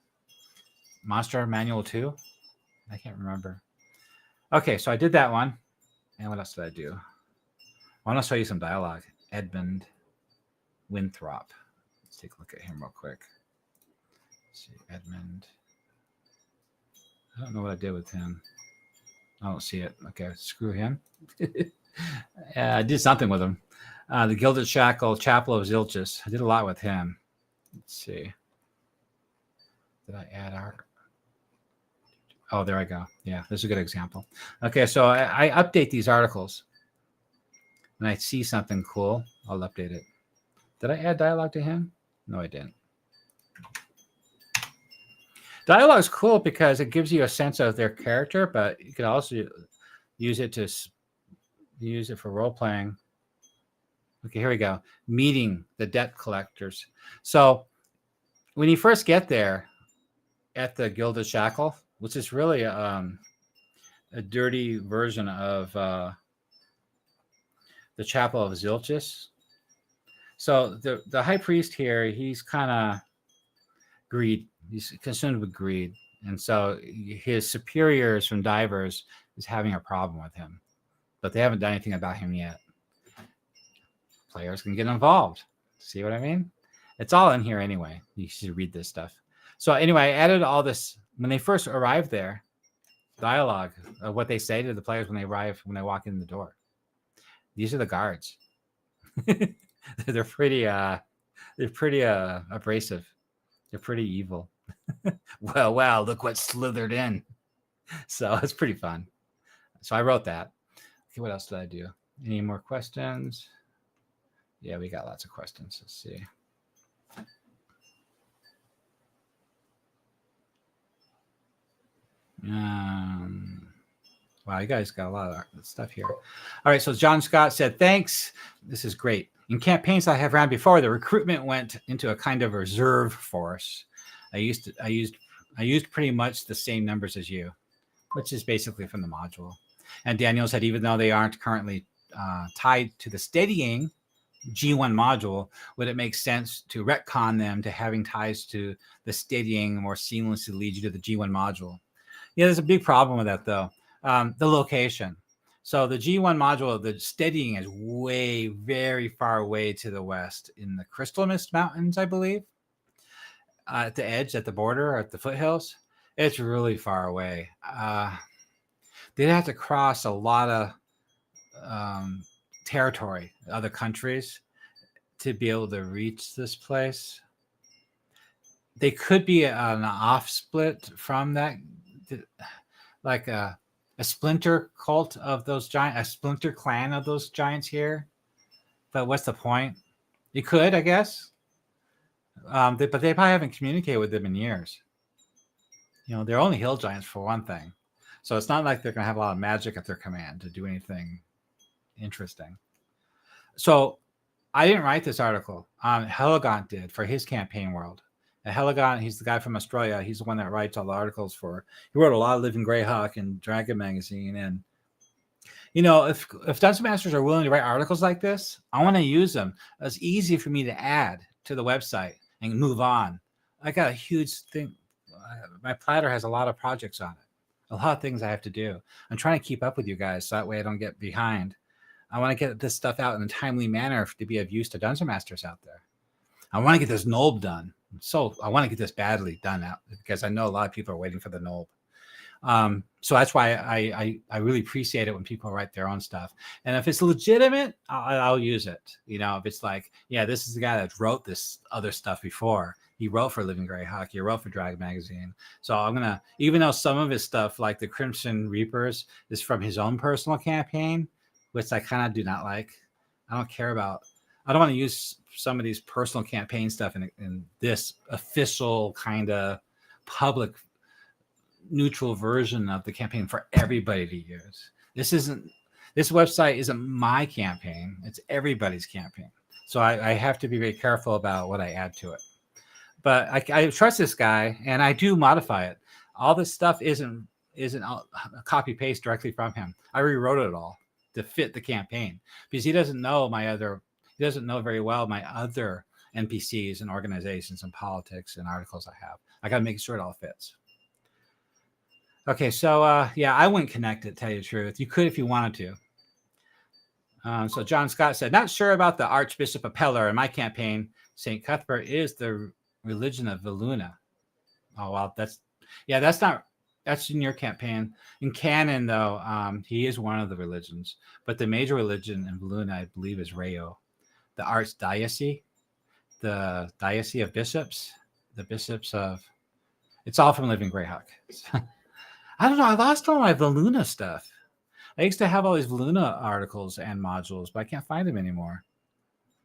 Monster Manual 2. I can't remember. Okay, so I did that one. And what else did I do? I want to show you some dialogue. Edmund Winthrop. Let's take a look at him real quick. Let's see, Edmund. I don't know what I did with him. I don't see it. Okay, screw him. I did something with him. The Gilded Shackle, Chapel of Zilchus. I did a lot with him. Let's see. Did I add art? Oh, there I go. Yeah, this is a good example. Okay, so I update these articles. When I see something cool, I'll update it. Did I add dialogue to him? No, I didn't. Dialogue is cool because it gives you a sense of their character, but you can also use it for role playing. Okay, here we go. Meeting the debt collectors. So when you first get there at the Gilded Shackle, which is really a dirty version of the Chapel of Zilchus. So the high priest here, he's kind of greed. He's consumed with greed. And so his superiors from Divers is having a problem with him. But they haven't done anything about him yet. Players can get involved. See what I mean? It's all in here anyway. You should read this stuff. So anyway, I added all this when they first arrived there, dialogue of what they say to the players when they arrive, when they walk in the door. These are the guards. They're pretty abrasive. They're pretty evil. Well, look what slithered in. So it's pretty fun. So I wrote that. Okay, what else did I do? Any more questions? Yeah, we got lots of questions. Let's see. Wow, you guys got a lot of stuff here. All right, so John Scott said, thanks. This is great. In campaigns I have ran before, the recruitment went into a kind of reserve force. I used pretty much the same numbers as you, which is basically from the module. And Daniel said, even though they aren't currently tied to the steadying G1 module, would it make sense to retcon them to having ties to the steadying more seamlessly lead you to the G1 module? Yeah, there's a big problem with that, though. The location. So the G1 module, the steadying is very far away to the west in the Crystal Mist Mountains, I believe. At the edge, at the border, at the foothills. It's really far away. They'd have to cross a lot of territory, other countries, to be able to reach this place. They could be an off split from that, like a splinter cult of those giants, a splinter clan of those giants here. But what's the point? You could, I guess. But they probably haven't communicated with them in years. You know, they're only hill giants for one thing. So it's not like they're going to have a lot of magic at their command to do anything interesting. So I didn't write this article. Heligant did for his campaign world. Heligant, he's the guy from Australia. He's the one that writes all the articles for. He wrote a lot of Living Greyhawk and Dragon Magazine. And, you know, if Dungeon Masters are willing to write articles like this, I want to use them. It's easy for me to add to the website and move on. I got a huge thing. My platter has a lot of projects on it. A lot of things I have to do. I'm trying to keep up with you guys so that way I don't get behind. I want to get this stuff out in a timely manner to be of use to Dungeon Masters out there. I want to get this Nolb done. So I want to get this badly done out because I know a lot of people are waiting for the Nolb. So that's why I really appreciate it when people write their own stuff. And if it's legitimate, I'll use it. You know, if it's like, yeah, this is the guy that wrote this other stuff before. He wrote for Living Greyhawk. He wrote for Dragon Magazine. So I'm going to, even though some of his stuff, like the Crimson Reapers, is from his own personal campaign, which I kind of do not like. I don't care about. I don't want to use some of these personal campaign stuff in this official kind of public neutral version of the campaign for everybody to use. This website isn't my campaign. It's everybody's campaign. So I have to be very careful about what I add to it. But I trust this guy and I do modify it. All this stuff isn't a copy paste directly from him. I rewrote it all to fit the campaign because he doesn't know very well my other NPCs and organizations and politics and articles I have. I got to make sure it all fits. Okay, so yeah, I wouldn't connect it, tell you the truth. You could if you wanted to. So John Scott said, not sure about the Archbishop of Peller in my campaign. St. Cuthbert is the religion of Veluna. Oh, well, that's in your campaign. In canon, though, he is one of the religions. But the major religion in Veluna, I believe, is Rayo. The Archdiocese, the Diocese of Bishops, the Bishops of... It's all from Living Greyhawk. I don't know. I lost all my Veluna stuff. I used to have all these Veluna articles and modules, but I can't find them anymore.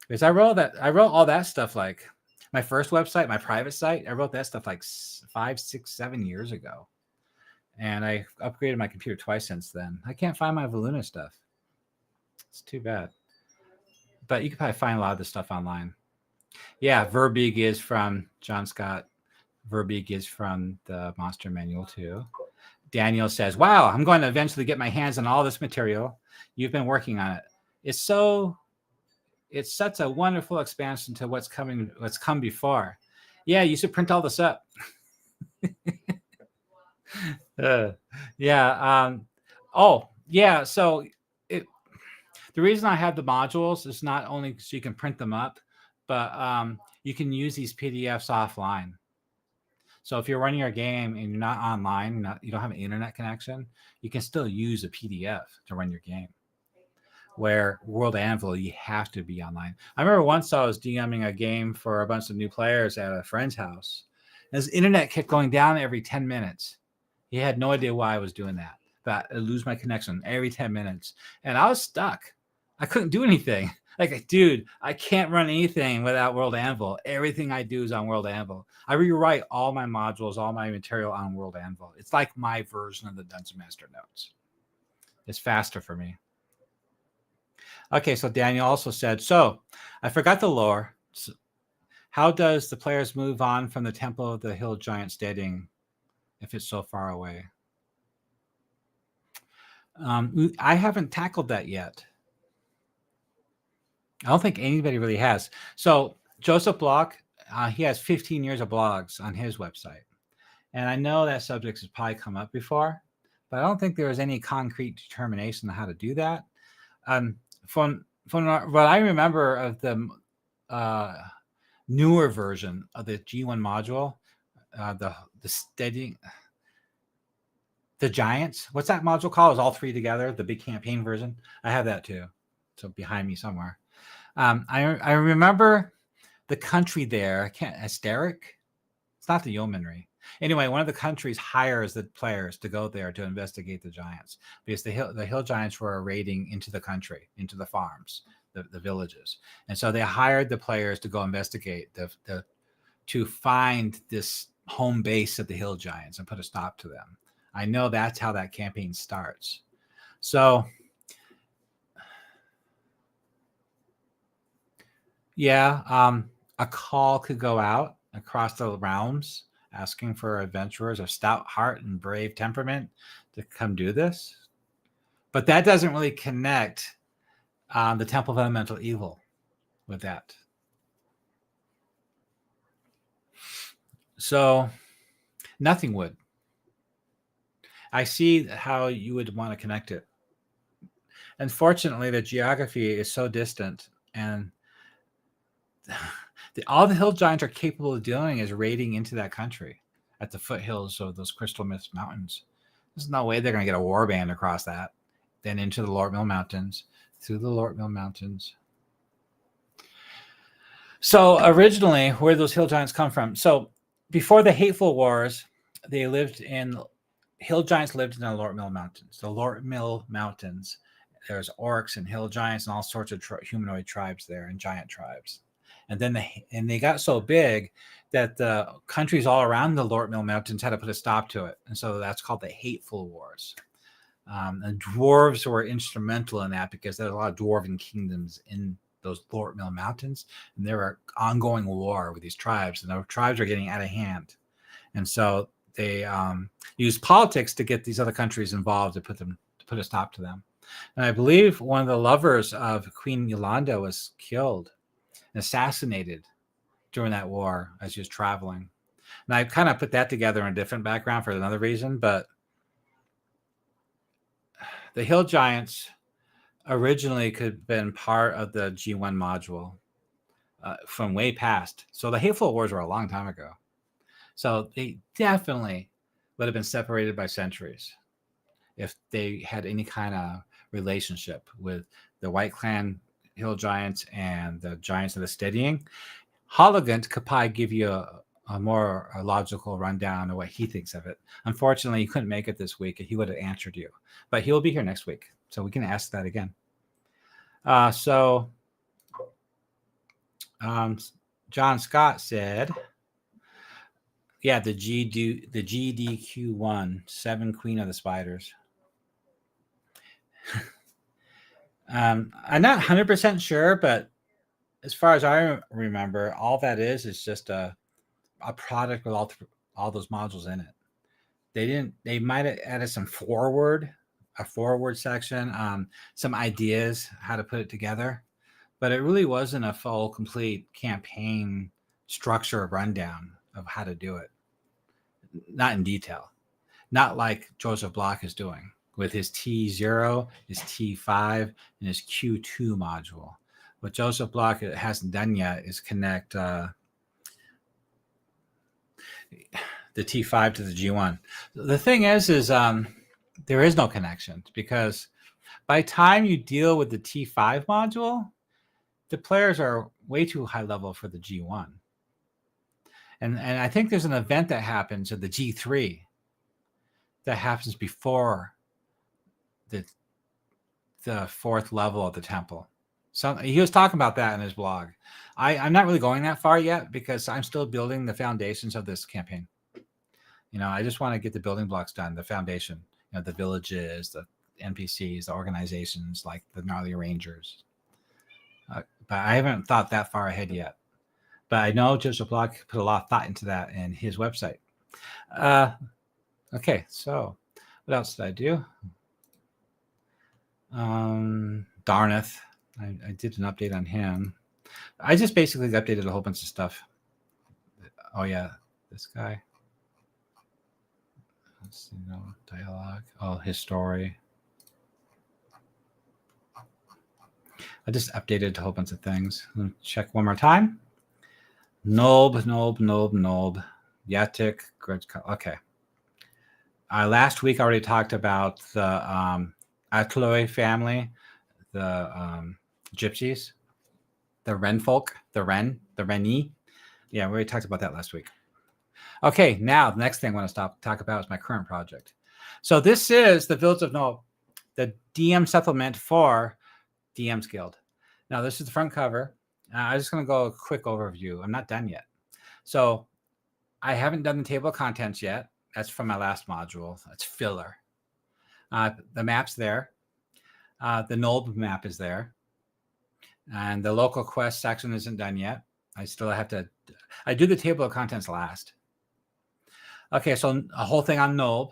Because I wrote all that stuff like my first website, my private site. I wrote that stuff like 5, 6, 7 years ago, and I upgraded my computer twice since then. I can't find my Veluna stuff. It's too bad. But you can probably find a lot of this stuff online. Yeah, Verbig is from John Scott. Verbig is from the Monster Manual too. Daniel says, wow, I'm going to eventually get my hands on all this material. You've been working on it. It's such a wonderful expansion to what's come before. Yeah, you should print all this up. Yeah. Oh, yeah. So the reason I have the modules is not only so you can print them up, but you can use these PDFs offline. So if you're running your game and you're not online, you don't have an internet connection, you can still use a PDF to run your game. Where World Anvil, you have to be online. I remember once I was DMing a game for a bunch of new players at a friend's house. And his internet kept going down every 10 minutes. He had no idea why I was doing that. But I'd lose my connection every 10 minutes. And I was stuck. I couldn't do anything. Like, dude, I can't run anything without World Anvil. Everything I do is on World Anvil. I rewrite all my modules, all my material on World Anvil. It's like my version of the Dungeon Master notes. It's faster for me. Okay, so Daniel also said, so I forgot the lore. So how does the players move on from the Temple of the Hill Giant Steading if it's so far away? I haven't tackled that yet. I don't think anybody really has. So Joseph Block, he has 15 years of blogs on his website. And I know that subject has probably come up before, but I don't think there was any concrete determination on how to do that. From what I remember of the newer version of the G1 module, the Giants. What's that module called? Is all three together? The big campaign version. I have that too. So behind me somewhere. I remember the country there. Asteric. It's not the yeomanry. Anyway, one of the countries hires the players to go there to investigate the giants because the hill giants were raiding into the country, into the farms, the villages, and so they hired the players to go investigate to find this home base of the hill giants and put a stop to them. I know that's how that campaign starts. So, yeah, a call could go out across the realms asking for adventurers of stout heart and brave temperament to come do this. But that doesn't really connect the Temple of Elemental Evil with that. So nothing would. I see how you would want to connect it. Unfortunately, the geography is so distant, and all the hill giants are capable of doing is raiding into that country at the foothills of those Crystal Mist Mountains. There's no way they're going to get a warband across that, then into the Lort Mill Mountains, through the Lort Mill Mountains. So originally, where those hill giants come from? So before the Hateful Wars, hill giants lived in the Lort Mill Mountains. The Lort Mill Mountains, there's orcs and hill giants and all sorts of humanoid tribes there and giant tribes. And then they got so big that the countries all around the Lort Mill Mountains had to put a stop to it. And so that's called the Hateful Wars. And dwarves were instrumental in that because there's a lot of dwarven kingdoms in those Lort Mill Mountains. And there were ongoing war with these tribes. And the tribes are getting out of hand. And so they used politics to get these other countries involved to put a stop to them. And I believe one of the lovers of Queen Yolanda was killed, assassinated during that war as he was traveling. And I kind of put that together in a different background for another reason, but the hill giants originally could have been part of the G1 module from way past. So the Hateful Wars were a long time ago. So they definitely would have been separated by centuries if they had any kind of relationship with the White Clan hill giants and the giants of the Steadying. Holligant could probably give you a more logical rundown of what he thinks of it. Unfortunately, he couldn't make it this week. He would have answered you, but he'll be here next week, so we can ask that again. John Scott said, yeah, the GDQ1, 7 Queen of the Spiders. I'm not 100% sure, but as far as I remember, all that is just a product with all those modules in it. They might have added a forward section, some ideas how to put it together, but it really wasn't a full, complete campaign structure rundown of how to do it. Not in detail, not like Joseph Block is doing with his T0, his T5, and his Q2 module. What Joseph Block hasn't done yet is connect the T5 to the G1. The thing is there is no connection, because by the time you deal with the T5 module, the players are way too high level for the G1. And I think there's an event that happens at the G3 that happens before the 4th level of the temple. So he was talking about that in his blog. I'm not really going that far yet because I'm still building the foundations of this campaign. I just want to get the building blocks done, the foundation, the villages, the NPCs, the organizations like the Gnarly Rangers. But I haven't thought that far ahead yet. But I know Joseph Block put a lot of thought into that in his website. Okay, so what else did I do? Darneth. I did an update on him. I just basically updated a whole bunch of stuff. Oh, yeah, this guy. Let's see, dialogue. Oh, his story. I just updated a whole bunch of things. Let me check one more time. Nob. Yatik. Okay. Last week I already talked about the Atloy family, the gypsies, the Ren folk, the Reni. Yeah, we already talked about that last week. Okay, now the next thing I want to talk about is my current project. So this is the Village of Nob, the DM supplement for DM's Guild. Now this is the front cover. I'm just going to go a quick overview. I'm not done yet. So I haven't done the table of contents yet. That's from my last module. That's filler. The map's there. The Nob map is there. And the local quest section isn't done yet. I still have to... I do the table of contents last. Okay, so a whole thing on Nob.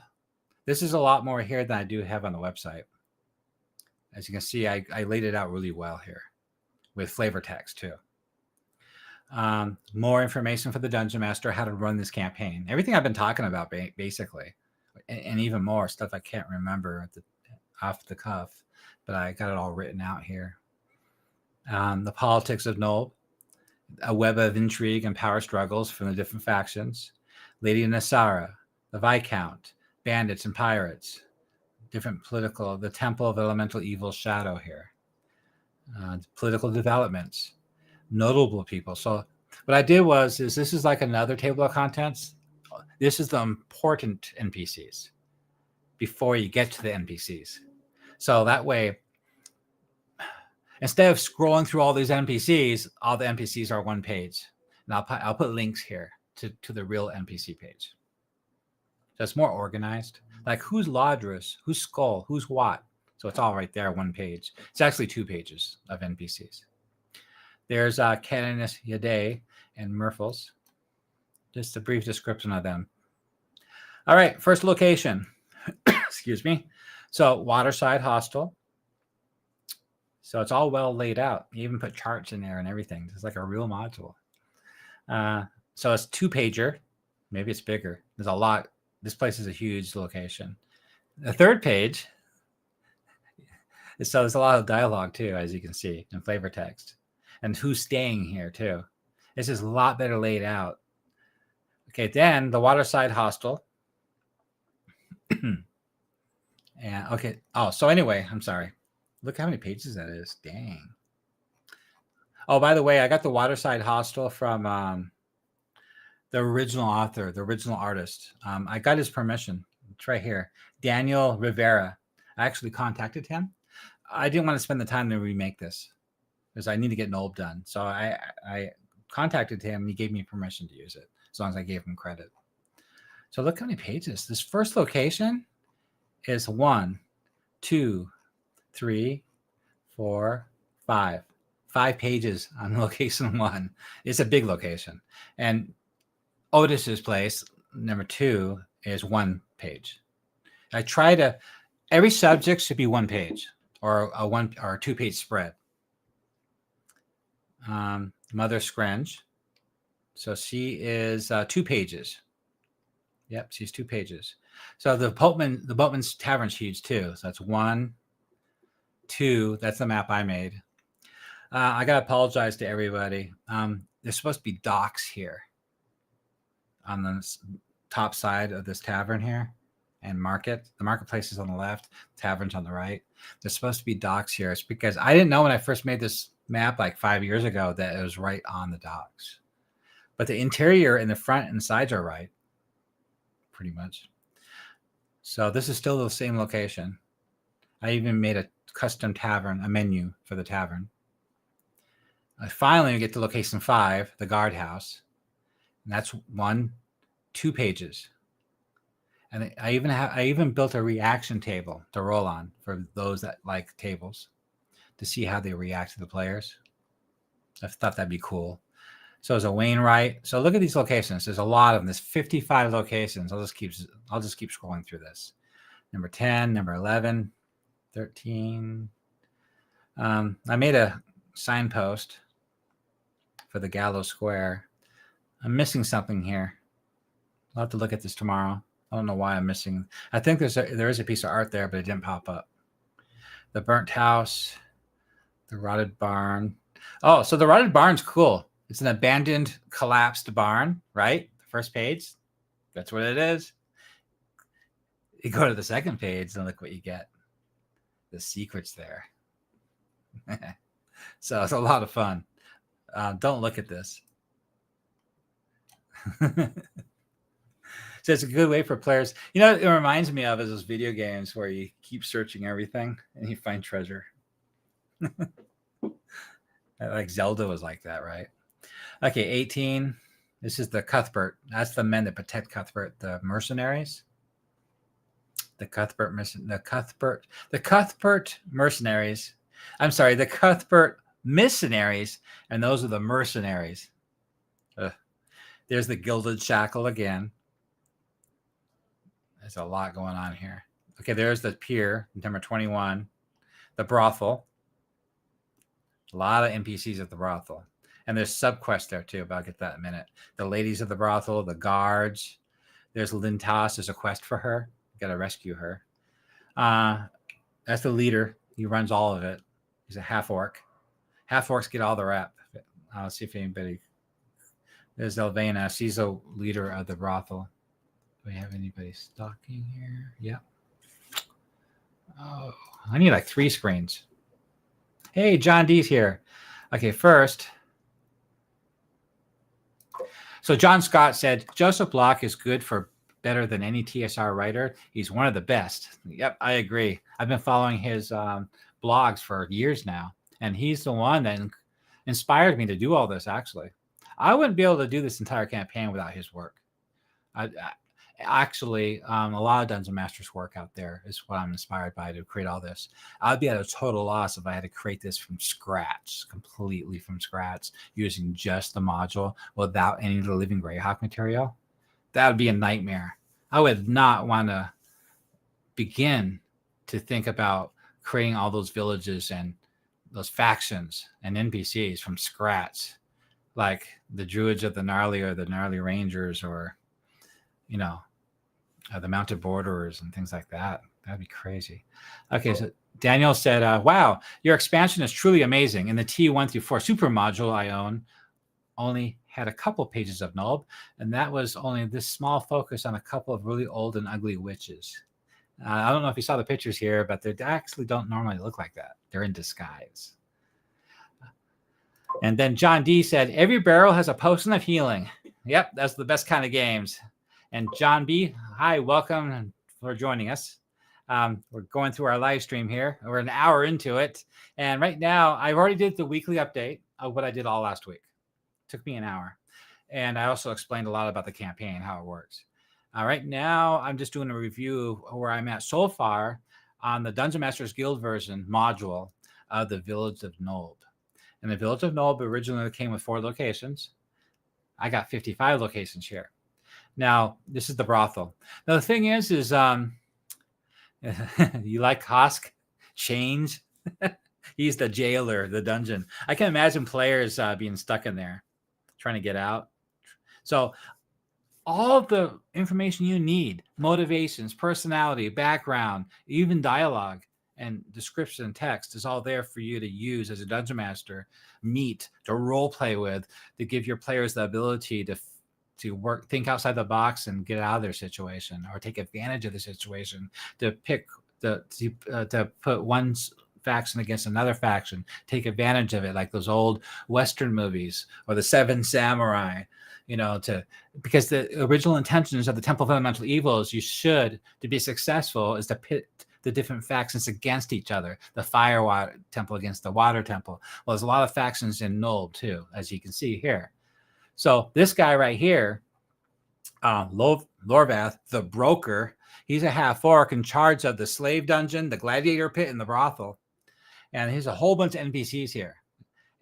This is a lot more here than I do have on the website. As you can see, I laid it out really well here with flavor text too. More information for the Dungeon Master, how to run this campaign. Everything I've been talking about, basically. And even more stuff I can't remember off the cuff. But I got it all written out here. The politics of Nob. A web of intrigue and power struggles from the different factions. Lady Nassara. The Viscount. Bandits and pirates. Different political, the Temple of Elemental Evil Shadow here. Political developments, notable people. So what I did is this is like another table of contents. This is the important NPCs before you get to the NPCs. So that way, instead of scrolling through all these NPCs, all the NPCs are one page. And I'll put links here to the real NPC page. So it's more organized. Like who's Ladrus, who's Skull, who's Watt. So it's all right there, one page. It's actually 2 pages of NPCs. There's Canis Yade and Murphles. Just a brief description of them. All right, first location. Excuse me. So Waterside Hostel. So it's all well laid out. You even put charts in there and everything. It's like a real module. So it's 2-pager. Maybe it's bigger. There's a lot. This place is a huge location. The 3rd page So there's a lot of dialogue too, as you can see, in flavor text, and who's staying here too. This is a lot better laid out. Okay, then the Waterside Hostel. And okay. Oh, so anyway, I'm sorry. Look how many pages that is. Dang. Oh, by the way, I got the Waterside Hostel from the original author, the original artist. I got his permission. It's right here. Daniel Rivera. I actually contacted him. I didn't want to spend the time to remake this because I need to get Nolb done. So I contacted him and he gave me permission to use it as long as I gave him credit. So look how many pages. This first location is 1, 2, 3, 4, 5. 5 pages on location 1. It's a big location. And Otis's place, number 2, is 1 page. I try to, every subject should be 1 page or a 1 or 2 page spread. Mother Screnge. So she is 2 pages. Yep, she's 2 pages. So the Boatman's Tavern's huge too. So that's 1, 2. That's the map I made. I gotta apologize to everybody. There's supposed to be docks here on the top side of this tavern here, and market. The marketplace is on the left, tavern's on the right. There's supposed to be docks here. It's because I didn't know when I first made this map like 5 years ago that it was right on the docks. But the interior and the front and sides are right, pretty much. So this is still the same location. I even made a custom tavern, a menu for the tavern. I finally get to location 5, the guardhouse. And that's 1, 2 pages. And I even built a reaction table to roll on for those that like tables to see how they react to the players. I thought that'd be cool. So there's a Wainwright. So look at these locations. There's a lot of them. There's 55 locations. I'll just keep scrolling through this. Number 10, number 11, 13. I made a signpost for the Gallows Square. I'm missing something here. I'll have to look at this tomorrow. I don't know why I'm missing. I think there is a piece of art there, but it didn't pop up. The burnt house, the rotted barn. Oh, so the rotted barn's cool. It's an abandoned, collapsed barn, right? The first page. That's what it is. You go to the second page and look what you get. The secret's there. So it's a lot of fun. Don't look at this. So it's a good way for players. You know, it reminds me of those video games where you keep searching everything and you find treasure. Like Zelda was like that, right? Okay, 18. This is the Cuthbert. That's the men that protect Cuthbert, the mercenaries. The Cuthbert mercenaries. I'm sorry, the Cuthbert missionaries, and those are the mercenaries. There's the Gilded Shackle again. There's a lot going on here. Okay, there's the pier, number 21. The brothel. A lot of NPCs at the brothel. And there's subquests there too, but I'll get that in a minute. The ladies of the brothel, the guards. There's Lintas. There's a quest for her. You got to rescue her. That's the leader. He runs all of it. He's a half-orc. Half-orcs get all the rep. I'll see if anybody... There's Elvena. She's the leader of the brothel. Do we have anybody stalking here? Yep. Oh, I need like 3 screens. Hey, John D's here. Okay, first. So John Scott said, Joseph Block is good for better than any TSR writer. He's one of the best. Yep, I agree. I've been following his blogs for years now. And he's the one that inspired me to do all this, actually. I wouldn't be able to do this entire campaign without his work. Actually, a lot of Dungeon Masters work out there is what I'm inspired by to create all this. I'd be at a total loss if I had to create this from scratch, completely from scratch, using just the module without any of the Living Greyhawk material. That would be a nightmare. I would not want to begin to think about creating all those villages and those factions and NPCs from scratch, like the Druids of the Gnarly or the Gnarly Rangers or, you know, the Mounted Borderers and things like that. That'd be crazy. Okay, so Daniel said, wow, your expansion is truly amazing. In the T1 through 4 super module I own, only had a couple pages of Nulb, and that was only this small focus on a couple of really old and ugly witches. I don't know if you saw the pictures here, but they actually don't normally look like that. They're in disguise. And then John D said, every barrel has a potion of healing. Yep, that's the best kind of games. And John B, hi, welcome for joining us. We're going through our live stream here. We're an hour into it. And right now, I've already did the weekly update of what I did all last week. It took me an hour. And I also explained a lot about the campaign, how it works. Right now, I'm just doing a review of where I'm at so far on the Dungeon Masters Guild version module of the Village of Nulb. And the Village of Nulb originally came with 4 locations. I got 55 locations here. Now, this is the brothel. Now, the thing is you like Hosk? Chains? He's the jailer, the dungeon. I can imagine players being stuck in there, trying to get out. So all the information you need, motivations, personality, background, even dialogue and description and text is all there for you to use as a dungeon master, meet, to role play with, to give your players the ability to work, think outside the box and get out of their situation, or take advantage of the situation, to pick to put one faction against another faction, take advantage of it, like those old Western movies or the Seven Samurai. Because the original intentions of the Temple of Elemental Evil is to be successful, is to pit the different factions against each other. The Fire Temple against the Water Temple. Well, there's a lot of factions in Nulb too, as you can see here. So this guy right here, Lorvath, the broker, he's a half-orc in charge of the slave dungeon, the gladiator pit, and the brothel. And he's a whole bunch of NPCs here.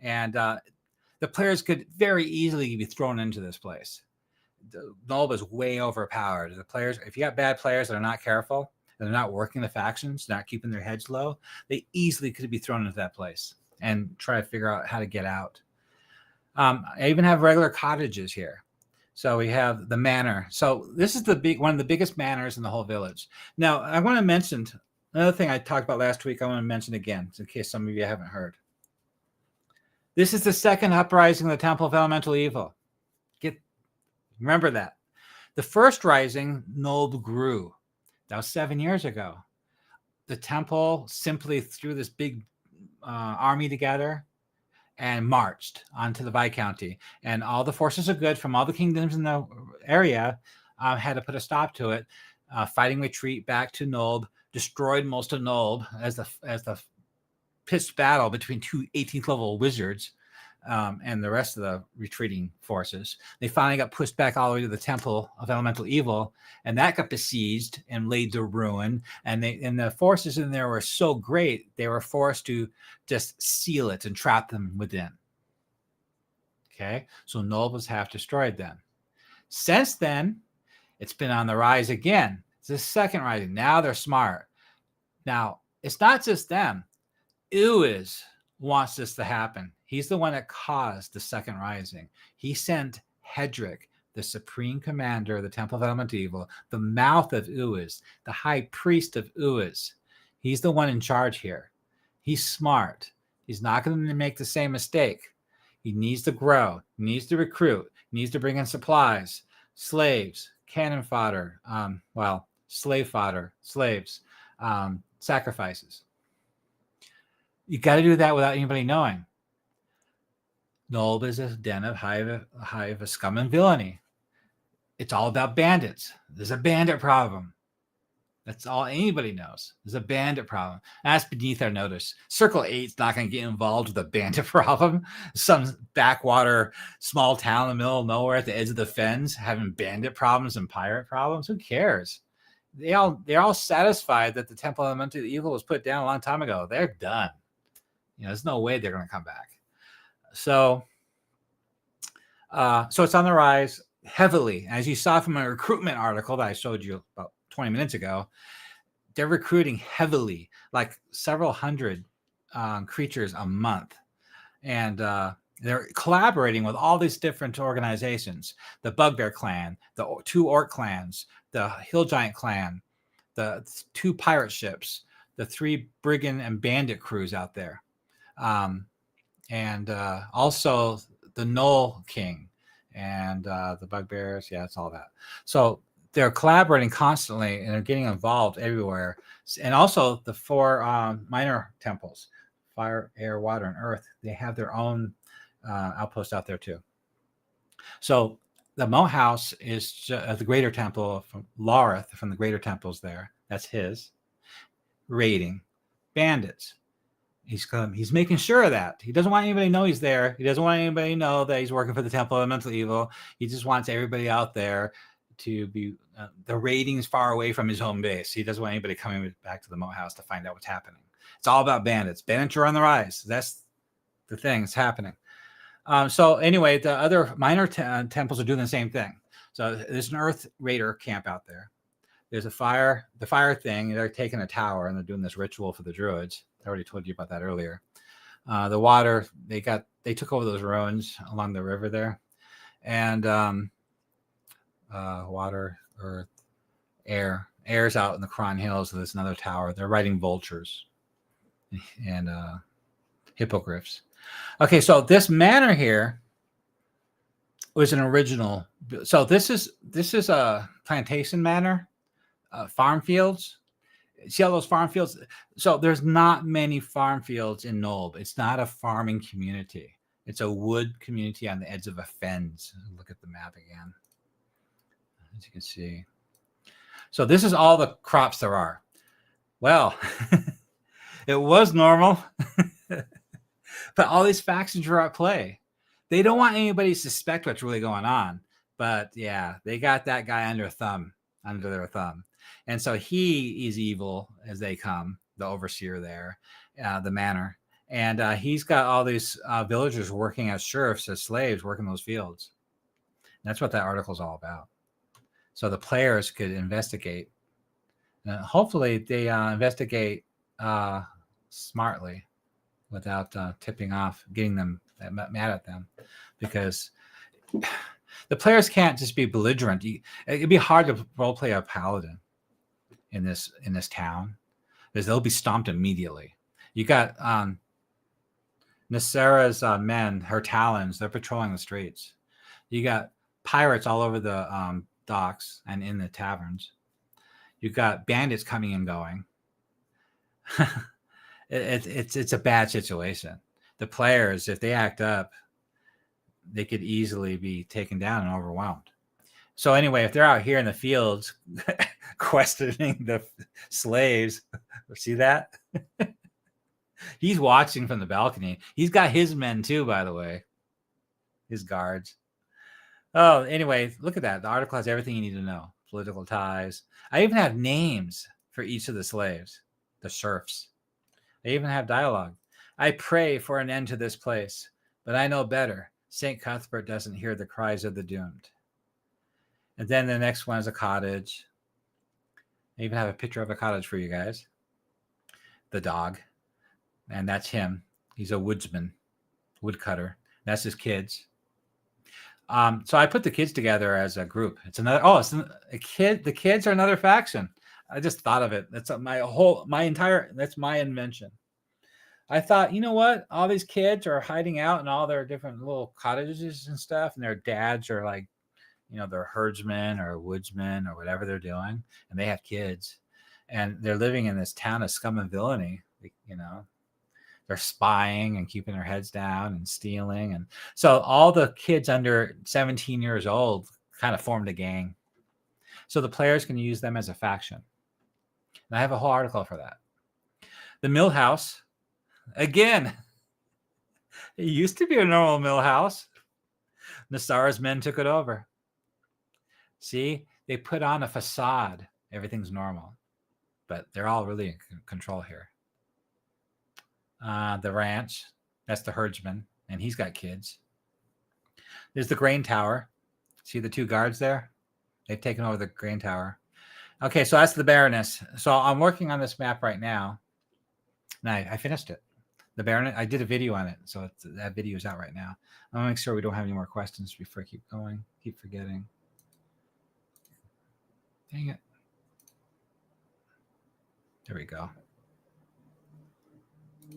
And the players could very easily be thrown into this place. Nulb is way overpowered. The players, if you got bad players that are not careful, and they're not working the factions, not keeping their heads low, they easily could be thrown into that place and try to figure out how to get out. I even have regular cottages here. So we have the manor. So this is one of the biggest manors in the whole village. Now, I want to mention another thing I talked about last week. I want to mention again, in case some of you haven't heard. This is the second uprising of the Temple of Elemental Evil. Remember that. The first rising, Nulb grew. That was 7 years ago. The temple simply threw this big army together and marched onto the Viscounty. And all the forces of good from all the kingdoms in the area had to put a stop to it. Fighting retreat back to Nulb, destroyed most of Nulb as the pitched battle between 2 18th level wizards and the rest of the retreating forces. They finally got pushed back all the way to the Temple of Elemental Evil, and that got besieged and laid to ruin. And the forces in there were so great, they were forced to just seal it and trap them within. Okay, so Nulb was half destroyed then. Since then, it's been on the rise again. It's the second rising. Now they're smart. Now, it's not just them. Uiz wants this to happen. He's the one that caused the second rising. He sent Hedrick, the supreme commander of the Temple of Elemental Evil, the mouth of Uiz, the high priest of Uiz. He's the one in charge here. He's smart. He's not going to make the same mistake. He needs to grow. He needs to recruit. He needs to bring in supplies, slaves, cannon fodder, slave fodder, slaves, sacrifices. You got to do that without anybody knowing. Nulb is a den of hive of scum and villainy. It's all about bandits. There's a bandit problem. That's all anybody knows. There's a bandit problem. That's beneath our notice. Circle 8's not going to get involved with a bandit problem. Some backwater small town in the middle of nowhere at the edge of the fens having bandit problems and pirate problems. Who cares? They're all satisfied that the Temple of Elemental Evil was put down a long time ago. They're done. There's no way they're going to come back. So it's on the rise heavily. As you saw from a recruitment article that I showed you about 20 minutes ago, they're recruiting heavily, like several hundred creatures a month. And they're collaborating with all these different organizations, the Bugbear clan, the 2 orc clans, the Hill Giant clan, the 2 pirate ships, the 3 brigand and bandit crews out there, and also the Knoll King and the Bugbears. Yeah, it's all that. So they're collaborating constantly and they're getting involved everywhere. And also the 4 minor temples, fire, air, water, and earth, they have their own outpost out there too. So the Moat House is the greater temple from Lareth, from the greater temples there. That's his. Raiding bandits. He's making sure of that. He doesn't want anybody to know he's there. He doesn't want anybody to know that he's working for the Temple of Mental Evil. He just wants everybody out there to be the raiding's far away from his home base. He doesn't want anybody coming back to the Moat House to find out what's happening. It's all about bandits. Bandits are on the rise. That's the thing that's happening. So anyway, the other minor temples are doing the same thing. So there's an Earth Raider camp out there. There's the fire thing. They're taking a tower and they're doing this ritual for the druids. I already told you about that earlier. The water, they took over those ruins along the river there, and water, earth, air. Air's out in the Cron Hills. So there's another tower. They're riding vultures and hippogriffs. Okay, so this manor here was an original. So this is a plantation manor, farm fields. See all those farm fields? So there's not many farm fields in Nulb. It's not a farming community. It's a wood community on the edge of a fens. Look at the map again, as you can see. So this is all the crops there are. Well, it was normal, but all these factions are at play. They don't want anybody to suspect what's really going on. But yeah, they got that guy under their thumb. And so he is evil as they come, the overseer there, the manor. And he's got all these villagers working as serfs, as slaves, working those fields. And that's what that article is all about. So the players could investigate. Hopefully they investigate smartly without tipping off, getting them mad at them. Because the players can't just be belligerent. It'd be hard to roleplay a paladin in this town, because they'll be stomped immediately. You got Nasera's men, her talons, they're patrolling the streets. You got pirates all over the docks and in the taverns. You got bandits coming and going. It's a bad situation. The players, if they act up, they could easily be taken down and overwhelmed. So anyway, if they're out here in the fields questioning the slaves, see that? He's watching from the balcony. He's got his men too, by the way, his guards. Oh, anyway, look at that. The article has everything you need to know. Political ties. I even have names for each of the slaves, the serfs. I even have dialogue. I pray for an end to this place, but I know better. St. Cuthbert doesn't hear the cries of the doomed. And then the next one is a cottage. I even have a picture of a cottage for you guys. The dog. And that's him. He's a woodsman, woodcutter. That's his kids. So I put the kids together as a group. It's a kid. The kids are another faction. I just thought of it. That's that's my invention. I thought, you know what? All these kids are hiding out in all their different little cottages and stuff, and their dads are like, they're herdsmen or woodsmen or whatever they're doing, and they have kids, and they're living in this town of scum and villainy. They're spying and keeping their heads down and stealing, and so all the kids under 17 years old kind of formed a gang. So the players can use them as a faction, and I have a whole article for that. The mill house. Again, it used to be a normal mill house. Nasara's men took it over. See, they put on a facade. Everything's normal, but they're all really in control here. The ranch, that's the herdsman, and he's got kids. There's the grain tower. See the 2 guards there? They've taken over the grain tower. Okay, so that's the Baroness. So I'm working on this map right now. And I finished it. The Baroness, I did a video on it, so that video is out right now. I want to make sure we don't have any more questions before I keep going. Keep forgetting. Dang it. There we go.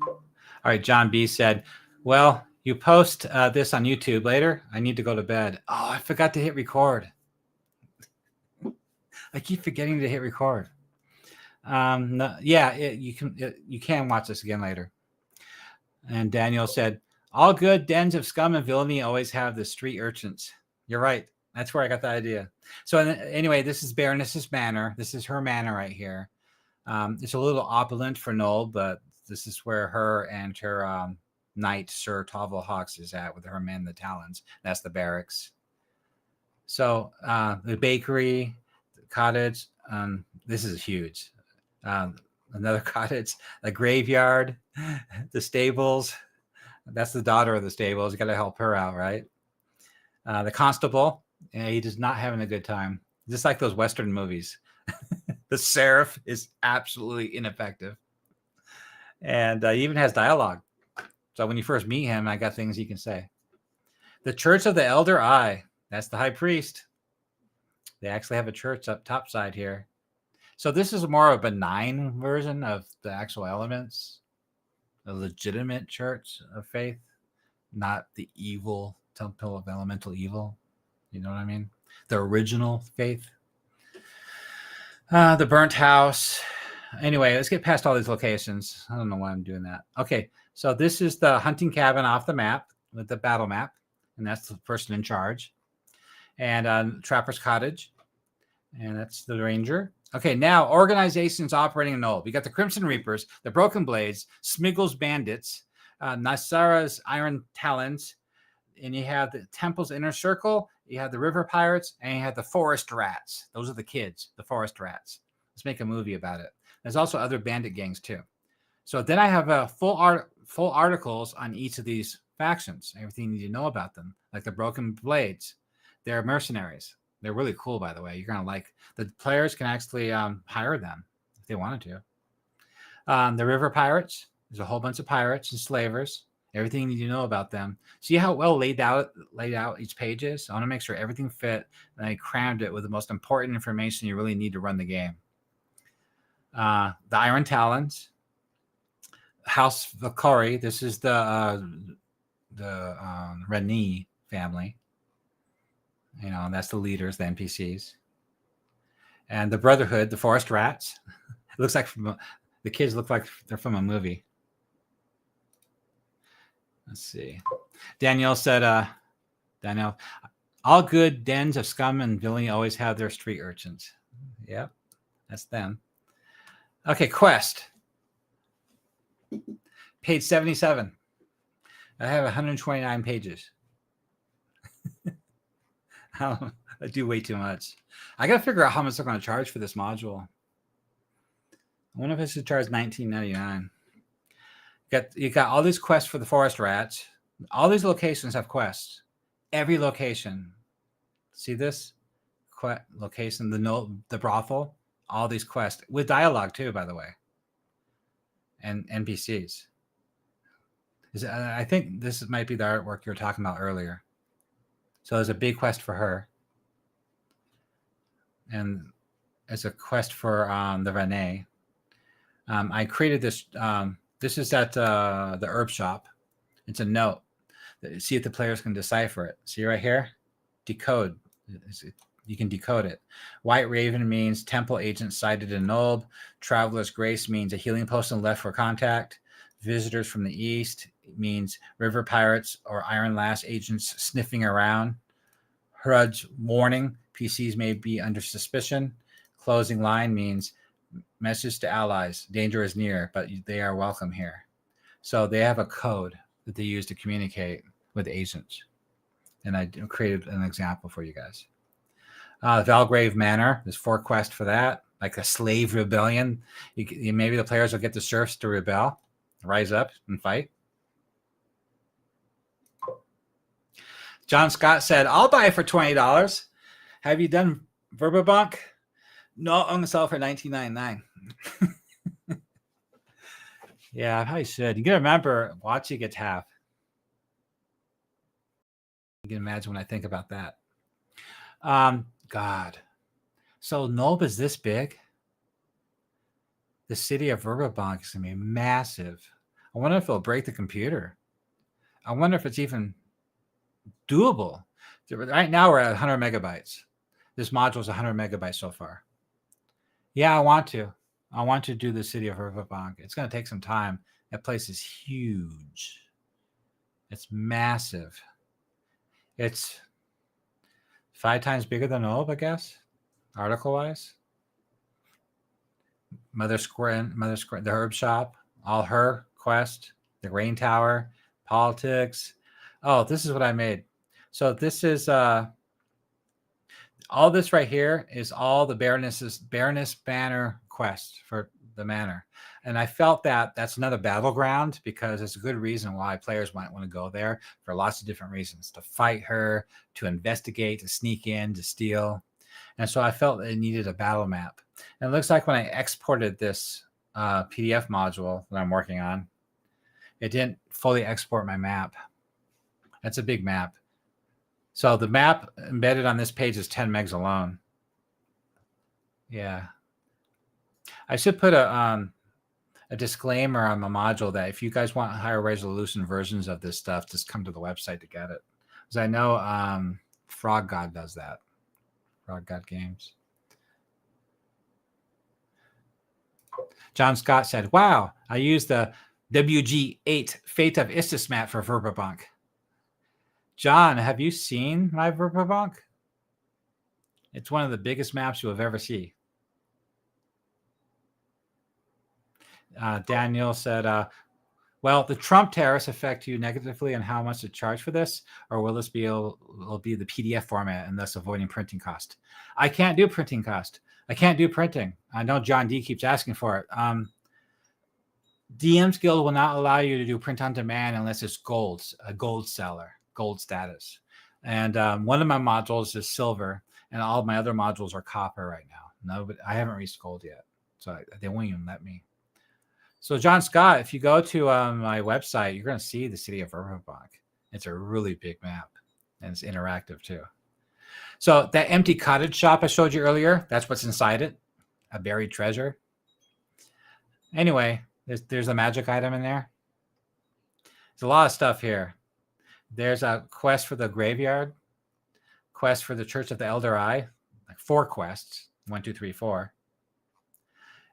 All right, John B said, well, you post this on YouTube later. I need to go to bed. Oh, I forgot to hit record. I keep forgetting to hit record. No, yeah, you can watch this again later. And Daniel said, all good dens of scum and villainy always have the street urchins. You're right. That's where I got the idea. So anyway, this is Baroness's manor. This is her manor right here. It's a little opulent for Noel, but this is where her and her knight, Sir Tovel Hawks, is at with her men, the Talons. That's the barracks. So the bakery, the cottage, this is huge. Another cottage, a graveyard, the stables. That's the daughter of the stables. You got to help her out, right? The constable, he is not having a good time. Just like those Western movies. The sheriff is absolutely ineffective. And he even has dialogue. So when you first meet him, I got things he can say. The Church of the Elder Eye. That's the high priest. They actually have a church up top side here. So this is more of a benign version of the actual elements. A legitimate church of faith, not the evil temple of elemental evil. You know what I mean? The original faith. The burnt house. Anyway, let's get past all these locations. I don't know why I'm doing that. Okay, so this is the hunting cabin off the map with the battle map, and that's the person in charge. And Trapper's Cottage, and that's the ranger. Okay, now organizations operating in Noel. We got the Crimson Reapers, the Broken Blades, Smiggle's Bandits, Nasara's Iron Talons, and you have the Temple's Inner Circle, you have the River Pirates, and you have the Forest Rats. Those are the kids, the Forest Rats. Let's make a movie about it. There's also other bandit gangs too. So then I have full articles on each of these factions, everything you need to know about them, like the Broken Blades. They're mercenaries. They're really cool, by the way. You're going to like the players can actually hire them if they wanted to. The River Pirates, there's a whole bunch of pirates and slavers. Everything you need to know about them. See how well laid out each page is? I want to make sure everything fit, and I crammed it with the most important information you really need to run the game. The Iron Talons, House Vakori. This is the Reni family. You know, and that's the leaders, the NPCs. And the Brotherhood, the Forest Rats. It looks like the kids look like they're from a movie. Let's see. Danielle said, Danielle, all good dens of scum and villainy always have their street urchins. Yep, that's them. Okay, quest. Page 77. I have 129 pages. I do way too much. I got to figure out how much they're going to charge for this module. I wonder if I should charge $19.99. You got all these quests for the Forest Rats. All these locations have quests. Every location. See this? Location, the brothel. All these quests. With dialogue too, by the way. And NPCs. I think this might be the artwork you were talking about earlier. So there's a big quest for her. And it's a quest for the Renee. I created this. This is at the herb shop. It's a note. See if the players can decipher it. See right here? Decode. You can decode it. White Raven means temple agent sighted in Nulb. Traveler's Grace means a healing post and left for contact. Visitors from the east means river pirates or Iron Lass agents sniffing around. Hrud's warning, PCs may be under suspicion. Closing line means message to allies, danger is near, but they are welcome here. So they have a code that they use to communicate with agents. And I created an example for you guys. Valgrave Manor, there's 4 quests for that, like a slave rebellion. Maybe the players will get the serfs to rebel, rise up and fight. John Scott said, I'll buy it for $20. Have you done Verbobonc? No, I'm going to sell it for $19.99. Yeah, I probably should. You got to remember, watching gets half. You can imagine when I think about that. God. So Nulb is this big? The city of Verbobonc is going to be massive. I wonder if it'll break the computer. I wonder if it's even doable. Right now we're at 100 megabytes. This module is 100 megabytes so far. Yeah, I want to. I want to do the city of Verbobonc. It's going to take some time. That place is huge. It's massive. It's 5 times bigger than Olb, I guess, article-wise. Mother Square, the Herb Shop, all her quest, the Rain Tower, politics. Oh, this is what I made. So this is all this right here is all the Baroness Banner quest for the manor. And I felt that that's another battleground because it's a good reason why players might want to go there for lots of different reasons, to fight her, to investigate, to sneak in, to steal. And so I felt it needed a battle map. And it looks like when I exported this PDF module that I'm working on, it didn't fully export my map. That's a big map. So the map embedded on this page is 10 megs alone. Yeah. I should put a disclaimer on the module that if you guys want higher resolution versions of this stuff, just come to the website to get it. Because I know Frog God does that. Frog God Games. John Scott said, wow, I used the WG8 Fate of Istis map for Verbobonc. John, have you seen my Verbobonc? It's one of the biggest maps you have ever seen. Daniel said, well, the Trump tariffs affect you negatively on how much to charge for this, or will this be will be the PDF format and thus avoiding printing cost? I can't do printing cost. I can't do printing. I know John D keeps asking for it. DM's Guild will not allow you to do print on demand unless it's a gold seller, gold status. And one of my modules is silver, and all of my other modules are copper right now. No, but I haven't reached gold yet, so they won't even let me. So John Scott, if you go to my website, you're going to see the city of Verbobonc. It's a really big map, and it's interactive too. So that empty cottage shop I showed you earlier, that's what's inside it, a buried treasure. Anyway, there's a magic item in there. There's a lot of stuff here. There's a quest for the graveyard, quest for the Church of the Elder Eye, like 4 quests, 1, 2, 3, 4.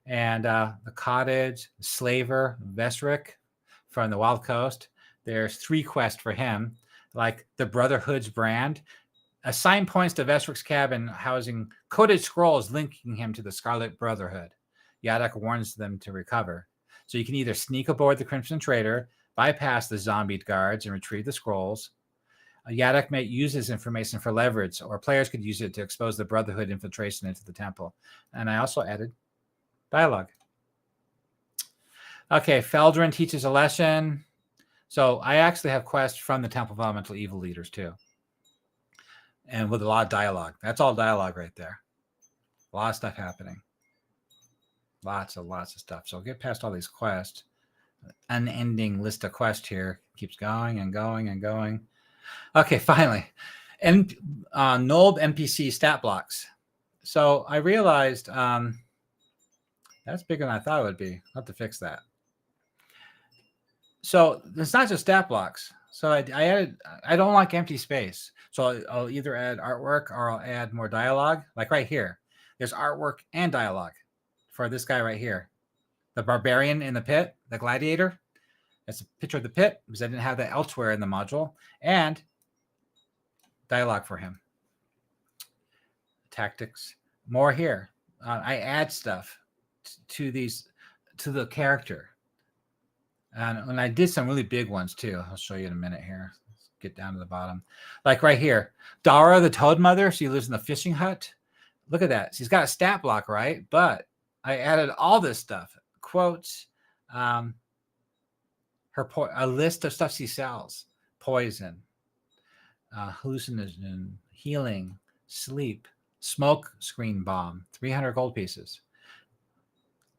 And the cottage, slaver, Vesric from the Wild Coast. There's 3 quests for him, like the Brotherhood's brand. Assign points to Vesric's cabin housing coded scrolls linking him to the Scarlet Brotherhood. Yadok warns them to recover. So you can either sneak aboard the Crimson Trader, bypass the zombied guards, and retrieve the scrolls. Yadok may use this information for leverage, or players could use it to expose the Brotherhood infiltration into the temple. And I also added dialogue. Okay, Feldrin teaches a lesson. So I actually have quests from the Temple of Elemental Evil leaders too. And with a lot of dialogue. That's all dialogue right there. A lot of stuff happening. Lots of stuff. So I'll get past all these quests. Unending list of quests here. Keeps going and going and going. Okay, finally. And Nulb NPC stat blocks. So I realized that's bigger than I thought it would be. I'll have to fix that. So it's not just stat blocks. So I added, I don't like empty space. So I'll either add artwork or I'll add more dialogue. Like right here, there's artwork and dialogue for this guy right here. The barbarian in the pit, the gladiator. That's a picture of the pit because I didn't have that elsewhere in the module. And dialogue for him. Tactics. More here. I add stuff to the character. And I did some really big ones too. I'll show you in a minute here. Let's get down to the bottom. Like right here. Dara, the Toad Mother, she lives in the fishing hut. Look at that. She's got a stat block, right? But I added all this stuff. Quotes, a list of stuff she sells. Poison, hallucinogen, healing, sleep, smoke screen bomb, 300 gold pieces.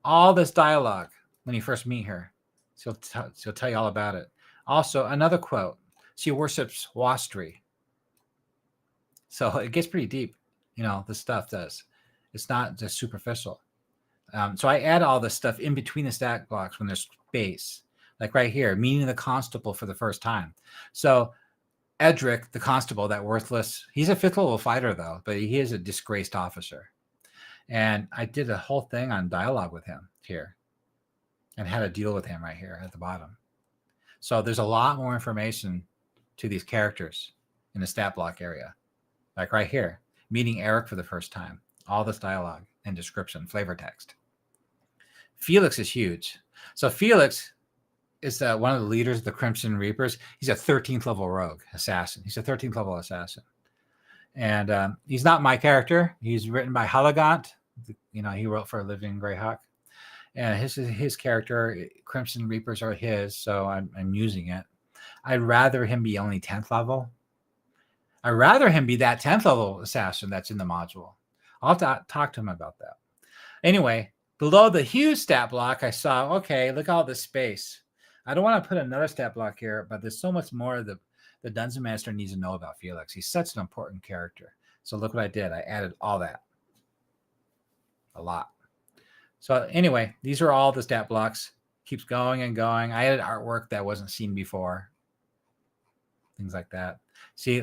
All this dialogue when you first meet her. She'll tell you all about it. Also, another quote. She worships Wastri. So it gets pretty deep, the stuff does. It's not just superficial. So I add all this stuff in between the stat blocks when there's space, like right here, meeting the constable for the first time. So Edric, the constable, that worthless, he's a 5th level fighter though, but he is a disgraced officer. And I did a whole thing on dialogue with him here and how to deal with him right here at the bottom. So there's a lot more information to these characters in the stat block area. Like right here, meeting Eric for the first time, all this dialogue and description, flavor text. Felix is huge. So Felix is one of the leaders of the Crimson Reapers. He's a 13th level rogue assassin. He's a 13th level assassin. And he's not my character. He's written by Halagant. You know, he wrote for a living Greyhawk. And his character, Crimson Reapers are his, so I'm using it. I'd rather him be only 10th level. I'd rather him be that 10th level assassin that's in the module. I'll have to talk to him about that. Anyway, below the huge stat block, I saw, okay, look at all this space. I don't want to put another stat block here, but there's so much more the Dungeon Master needs to know about Felix. He's such an important character. So look what I did. I added all that. A lot. So anyway, these are all the stat blocks. Keeps going and going. I added artwork that wasn't seen before. Things like that. See,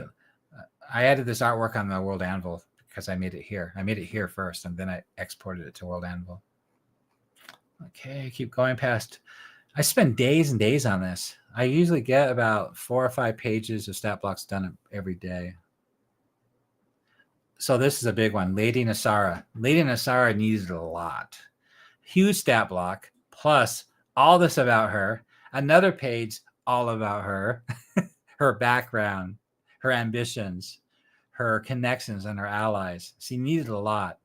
I added this artwork on the World Anvil because I made it here. I made it here first, and then I exported it to World Anvil. Okay, keep going past. I spend days and days on this. I usually get about 4 or 5 pages of stat blocks done every day. So this is a big one. Lady Nasara. Lady Nasara needed a lot. Huge stat block, plus all this about her. Another page all about her, her background, her ambitions, her connections, and her allies. She needed a lot.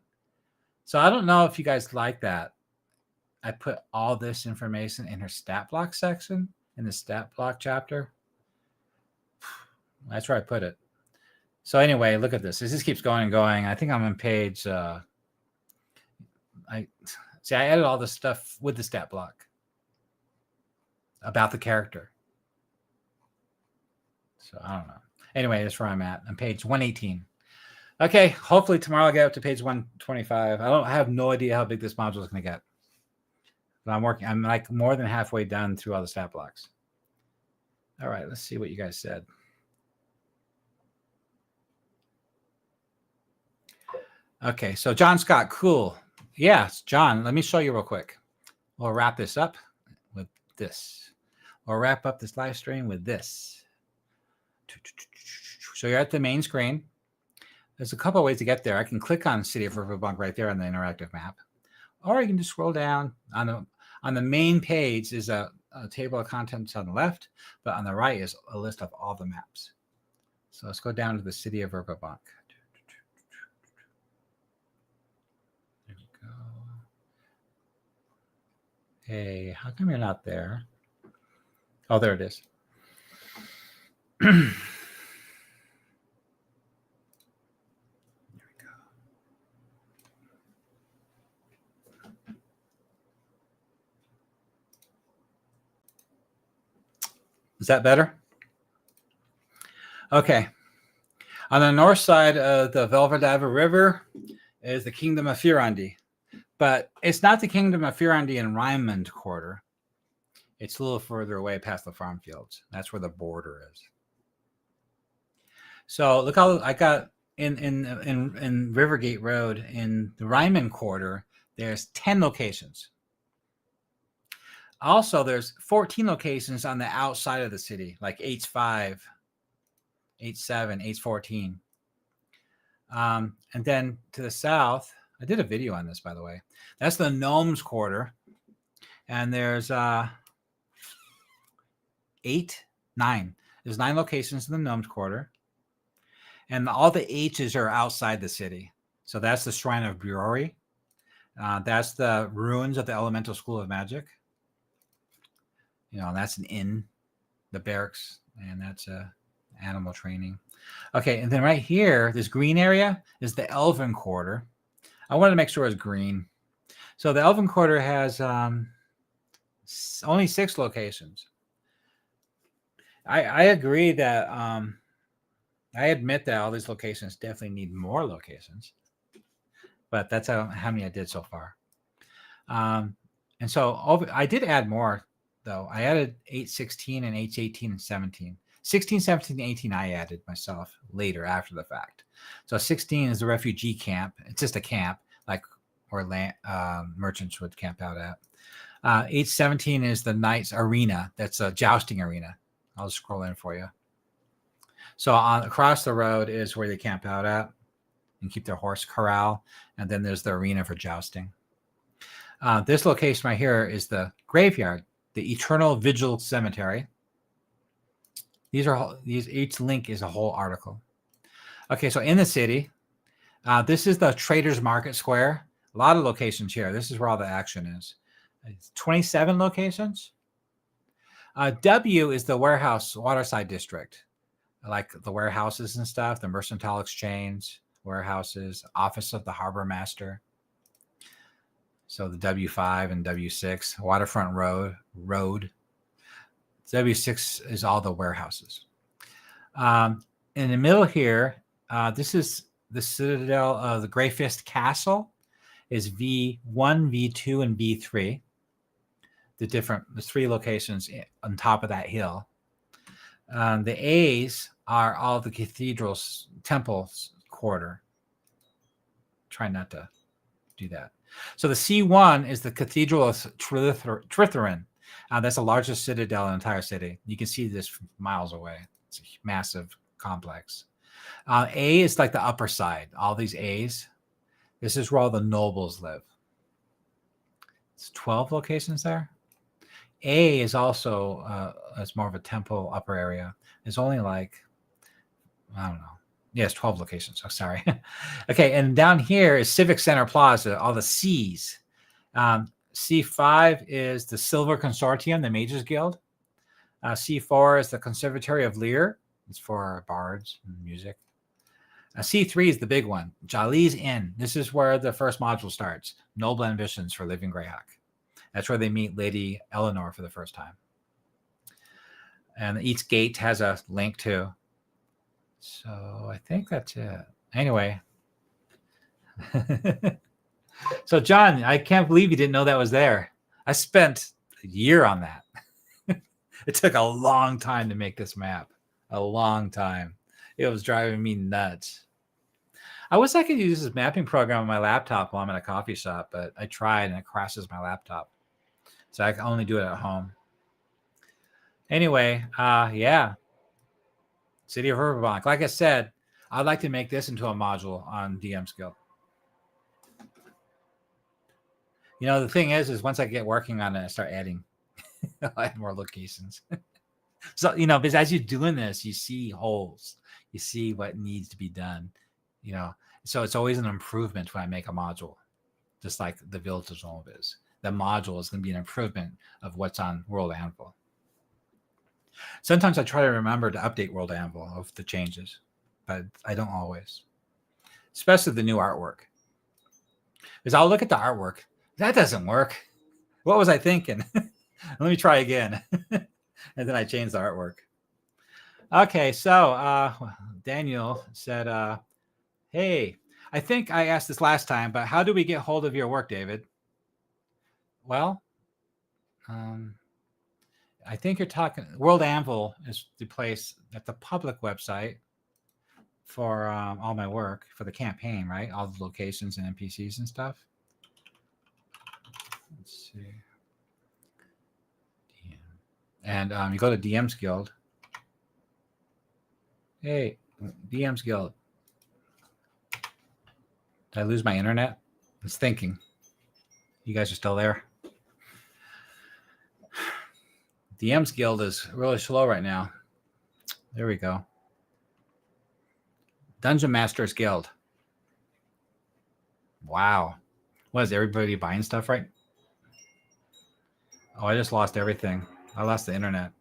So I don't know if you guys like that. I put all this information in her stat block section, in the stat block chapter. That's where I put it. So anyway, look at this. This just keeps going and going. I think I'm on page... I added all this stuff with the stat block about the character. So I don't know. Anyway, that's where I'm at. I'm page 118. Okay, hopefully tomorrow I'll get up to page 125. I have no idea how big this module is going to get. But I'm like more than halfway done through all the stat blocks. All right, let's see what you guys said. Okay, so John Scott, cool. Yes, John, let me show you real quick. We'll wrap this up with this. We'll wrap up this live stream with this. So you're at the main screen. There's a couple of ways to get there. I can click on City of Verbobonc right there on the interactive map. Or you can just scroll down. On the main page is a table of contents on the left, but on the right is a list of all the maps. So let's go down to the City of Verbobonc. Hey, how come you're not there? Oh, there it is. There we go. Is that better? Okay. On the north side of the Velvedava River is the Kingdom of Firandi. But it's not the Kingdom of Firandi in Rhinemond Quarter. It's a little further away past the farm fields. That's where the border is. So look how I got in Rivergate Road in the Rhinemond Quarter. There's 10 locations. Also, there's 14 locations on the outside of the city, like H5, H7, H14. And then to the south, I did a video on this, by the way. That's the Gnomes Quarter. And there's 9. There's 9 locations in the Gnomes Quarter. And all the H's are outside the city. So that's the Shrine of Briori. That's the ruins of the Elemental School of Magic. You know, that's an inn, the barracks, and that's animal training. Okay, and then right here, this green area is the Elven Quarter. I wanted to make sure it's green. So the Elven Quarter has only 6 locations. I agree that I admit that all these locations definitely need more locations, but that's how many I did so far. And so I did add more, though. I added 816 and 818 and 17. 16, 17, and 18 I added myself later after the fact. So 16 is the refugee camp. It's just a camp, like where merchants would camp out at. 817 is the knight's arena. That's a jousting arena. I'll just scroll in for you. So across the road is where they camp out at and keep their horse corral. And then there's the arena for jousting. This location right here is the graveyard, the Eternal Vigil Cemetery. Each link is a whole article. Okay, so in the city, this is the Traders Market Square. A lot of locations here. This is where all the action is. It's 27 locations. W is the warehouse waterside district, like the warehouses and stuff, the mercantile exchange, warehouses, office of the harbor master. So the W5 and W6, waterfront road. W6 is all the warehouses. In the middle here, this is the citadel of the Greyfist Castle, is V1, V2, and V3. The three locations on top of that hill. The A's are all the cathedral's temples quarter. Try not to do that. So the C1 is the Cathedral of Trithurin. That's the largest citadel in the entire city. You can see this from miles away. It's a massive complex. A is like the upper side. All these A's. This is where all the nobles live. It's 12 locations there. A is also it's more of a temple upper area. It's only like, I don't know. Yes, 12 locations. Oh, sorry. Okay, and down here is Civic Center Plaza, all the C's. C5 is the Silver Consortium, the Mages Guild. C4 is the Conservatory of Lear. It's for bards and music. C3 is the big one, Jali's Inn. This is where the first module starts. Noble Ambitions for Living Greyhawk. That's where they meet Lady Eleanor for the first time. And each gate has a link too. So I think that's it. Anyway. So John, I can't believe you didn't know that was there. I spent a year on that. It took a long time to make this map. A long time. It was driving me nuts. I wish I could use this mapping program on my laptop while I'm at a coffee shop, but I tried and it crashes my laptop. So I can only do it at home. Anyway, yeah. City of Verbobonc. Like I said, I'd like to make this into a module on DM Skill. You know, the thing is once I get working on it, I start adding I'll add more locations. So, you know, because as you're doing this, you see holes. You see what needs to be done. You know, so it's always an improvement when I make a module, just like the Village of Zone is. The module is going to be an improvement of what's on World Anvil. Sometimes I try to remember to update World Anvil of the changes, but I don't always, especially the new artwork. Because I'll look at the artwork. That doesn't work. What was I thinking? Let me try again. And then I change the artwork. Okay, so Daniel said, hey, I think I asked this last time, but how do we get hold of your work, David? Well, I think you're talking, World Anvil is the place at the public website for all my work for the campaign, right? All the locations and NPCs and stuff. Let's see. And you go to DM's Guild. Hey, DM's Guild. Did I lose my internet? It's thinking. You guys are still there. DM's Guild is really slow right now. There we go. Dungeon Masters Guild. Wow. What is everybody buying stuff, right? Oh, I just lost everything. I lost the internet.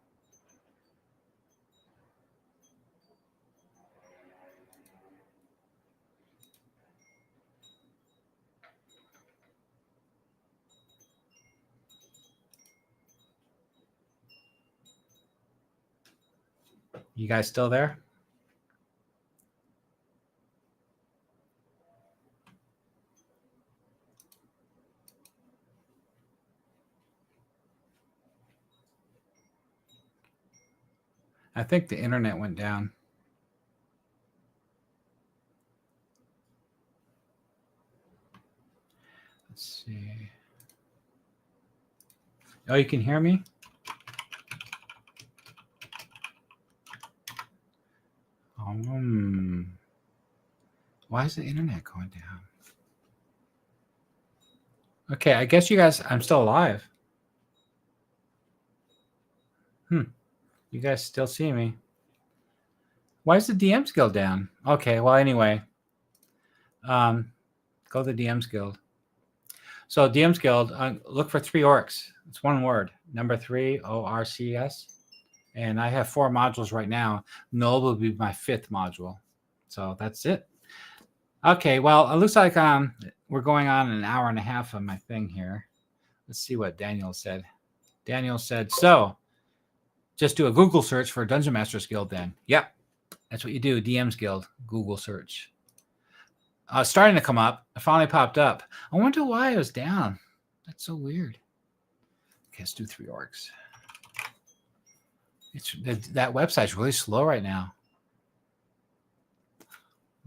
You guys still there? I think the internet went down. Let's see. Oh, you can hear me? Why is the internet going down? Okay, I guess you guys, I'm still alive. You guys still see me? Why is the DMs Guild down? Okay, well, anyway. Go to the DMs Guild. So DMs Guild, look for 3 orcs. It's one word. Number 3, ORCS. And I have 4 modules right now. Noble will be my 5th module. So that's it. Okay, well, it looks like we're going on an hour and a half on my thing here. Let's see what Daniel said. Daniel said, so just do a Google search for Dungeon Masters Guild then. Yep, that's what you do, DMs Guild, Google search. It's starting to come up. It finally popped up. I wonder why it was down. That's so weird. Okay, let's do 3 orcs. That website's really slow right now.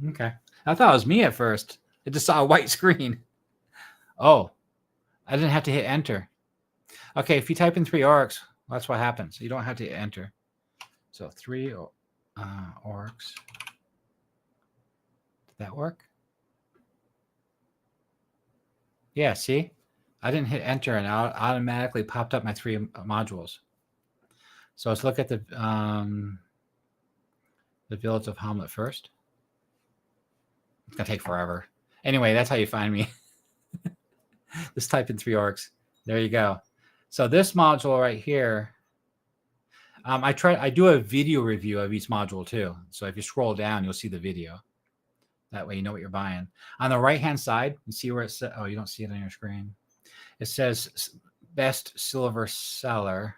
Okay. I thought it was me at first. I just saw a white screen. Oh, I didn't have to hit enter. Okay, if you type in 3 orcs, that's what happens. You don't have to hit enter. So 3 orcs. Did that work? Yeah, see? I didn't hit enter and it automatically popped up my 3 modules. So let's look at the Village of Hamlet first. It's going to take forever. Anyway, that's how you find me. Just type in 3 orcs. There you go. So this module right here, I do a video review of each module too. So if you scroll down, you'll see the video. That way you know what you're buying. On the right-hand side, you see where it says, oh, you don't see it on your screen. It says best silver seller.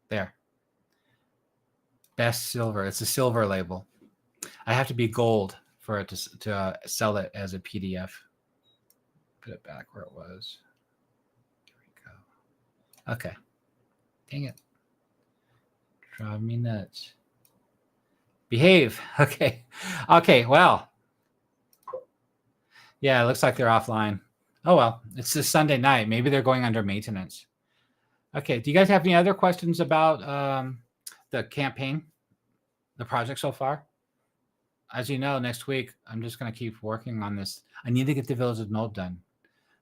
There. Best silver. It's a silver label. I have to be gold for it to sell it as a PDF. Put it back where it was. Here we go. Okay. Dang it. Drive me nuts. Behave. Okay. Okay, well. Yeah, it looks like they're offline. Oh, well. It's a Sunday night. Maybe they're going under maintenance. Okay. Do you guys have any other questions about the campaign, the project so far? As you know, next week, I'm just going to keep working on this. I need to get the Village of Nold done.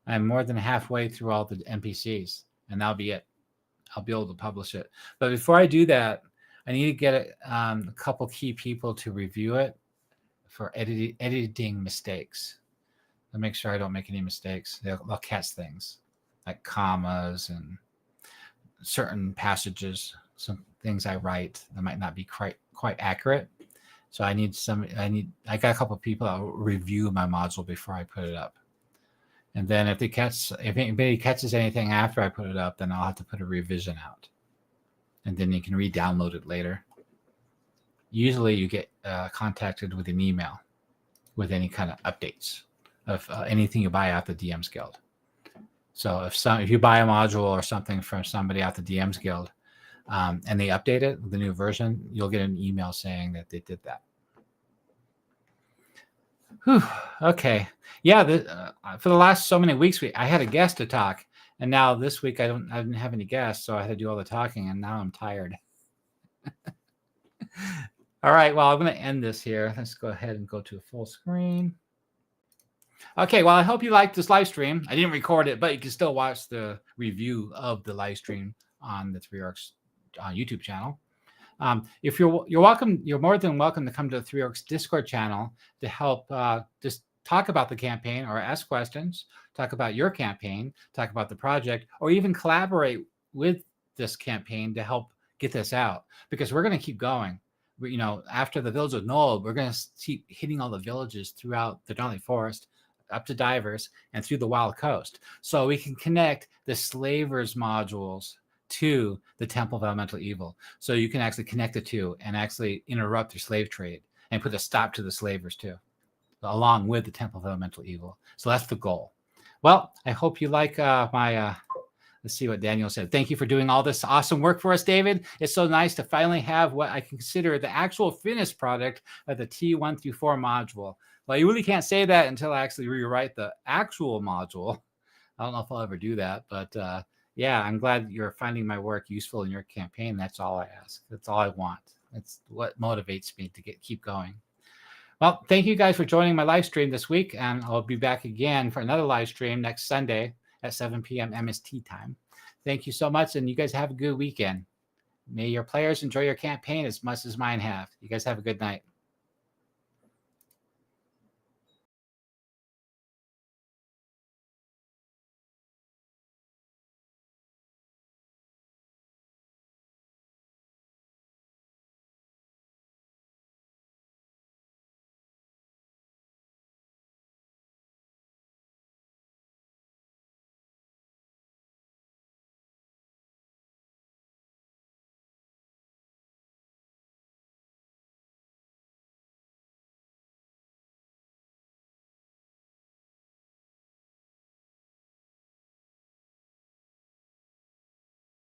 I'm more than halfway through all the NPCs, and that'll be it. I'll be able to publish it. But before I do that, I need to get a couple key people to review it for editing mistakes. I'll make sure I don't make any mistakes. They'll catch things like commas and certain passages, some things I write that might not be quite accurate. So I got a couple of people that will review my module before I put it up. And then if anybody catches anything after I put it up, then I'll have to put a revision out. And then you can re-download it later. Usually you get contacted with an email with any kind of updates of anything you buy out the DMs Guild. So if you buy a module or something from somebody out the DMs Guild and they update it with the new version, you'll get an email saying that they did that. Whew, okay. Yeah, for the last so many weeks, I had a guest to talk. And now this week I didn't have any guests, so I had to do all the talking, and now I'm tired. All right, well, I'm going to end this here. Let's go ahead and go to full screen. Okay, well, I hope you liked this live stream. I didn't record it, but you can still watch the review of the live stream on the 3 Orcs YouTube channel. If you're welcome, you're more than welcome to come to the 3 Orcs Discord channel to help just talk about the campaign or ask questions, talk about your campaign, talk about the project, or even collaborate with this campaign to help get this out. Because we're going to keep going. After the Village of Nold, we're going to keep hitting all the villages throughout the Darnley Forest, up to Divers, and through the Wild Coast. So we can connect the Slavers modules to the Temple of Elemental Evil. So you can actually connect the two and actually interrupt your slave trade and put a stop to the slavers too, along with the Temple of Elemental Evil. So that's the goal. Well, I hope you like my Let's see what Daniel said. Thank you for doing all this awesome work for us, David. It's so nice to finally have what I consider the actual finished product of the T1 through 4 module. Well, you really can't say that until I actually rewrite the actual module. I don't know if I'll ever do that, but yeah, I'm glad you're finding my work useful in your campaign. That's all I ask. That's all I want. That's what motivates me to keep going. Well, thank you guys for joining my live stream this week, and I'll be back again for another live stream next Sunday at 7 p.m. MST time. Thank you so much, and you guys have a good weekend. May your players enjoy your campaign as much as mine have. You guys have a good night.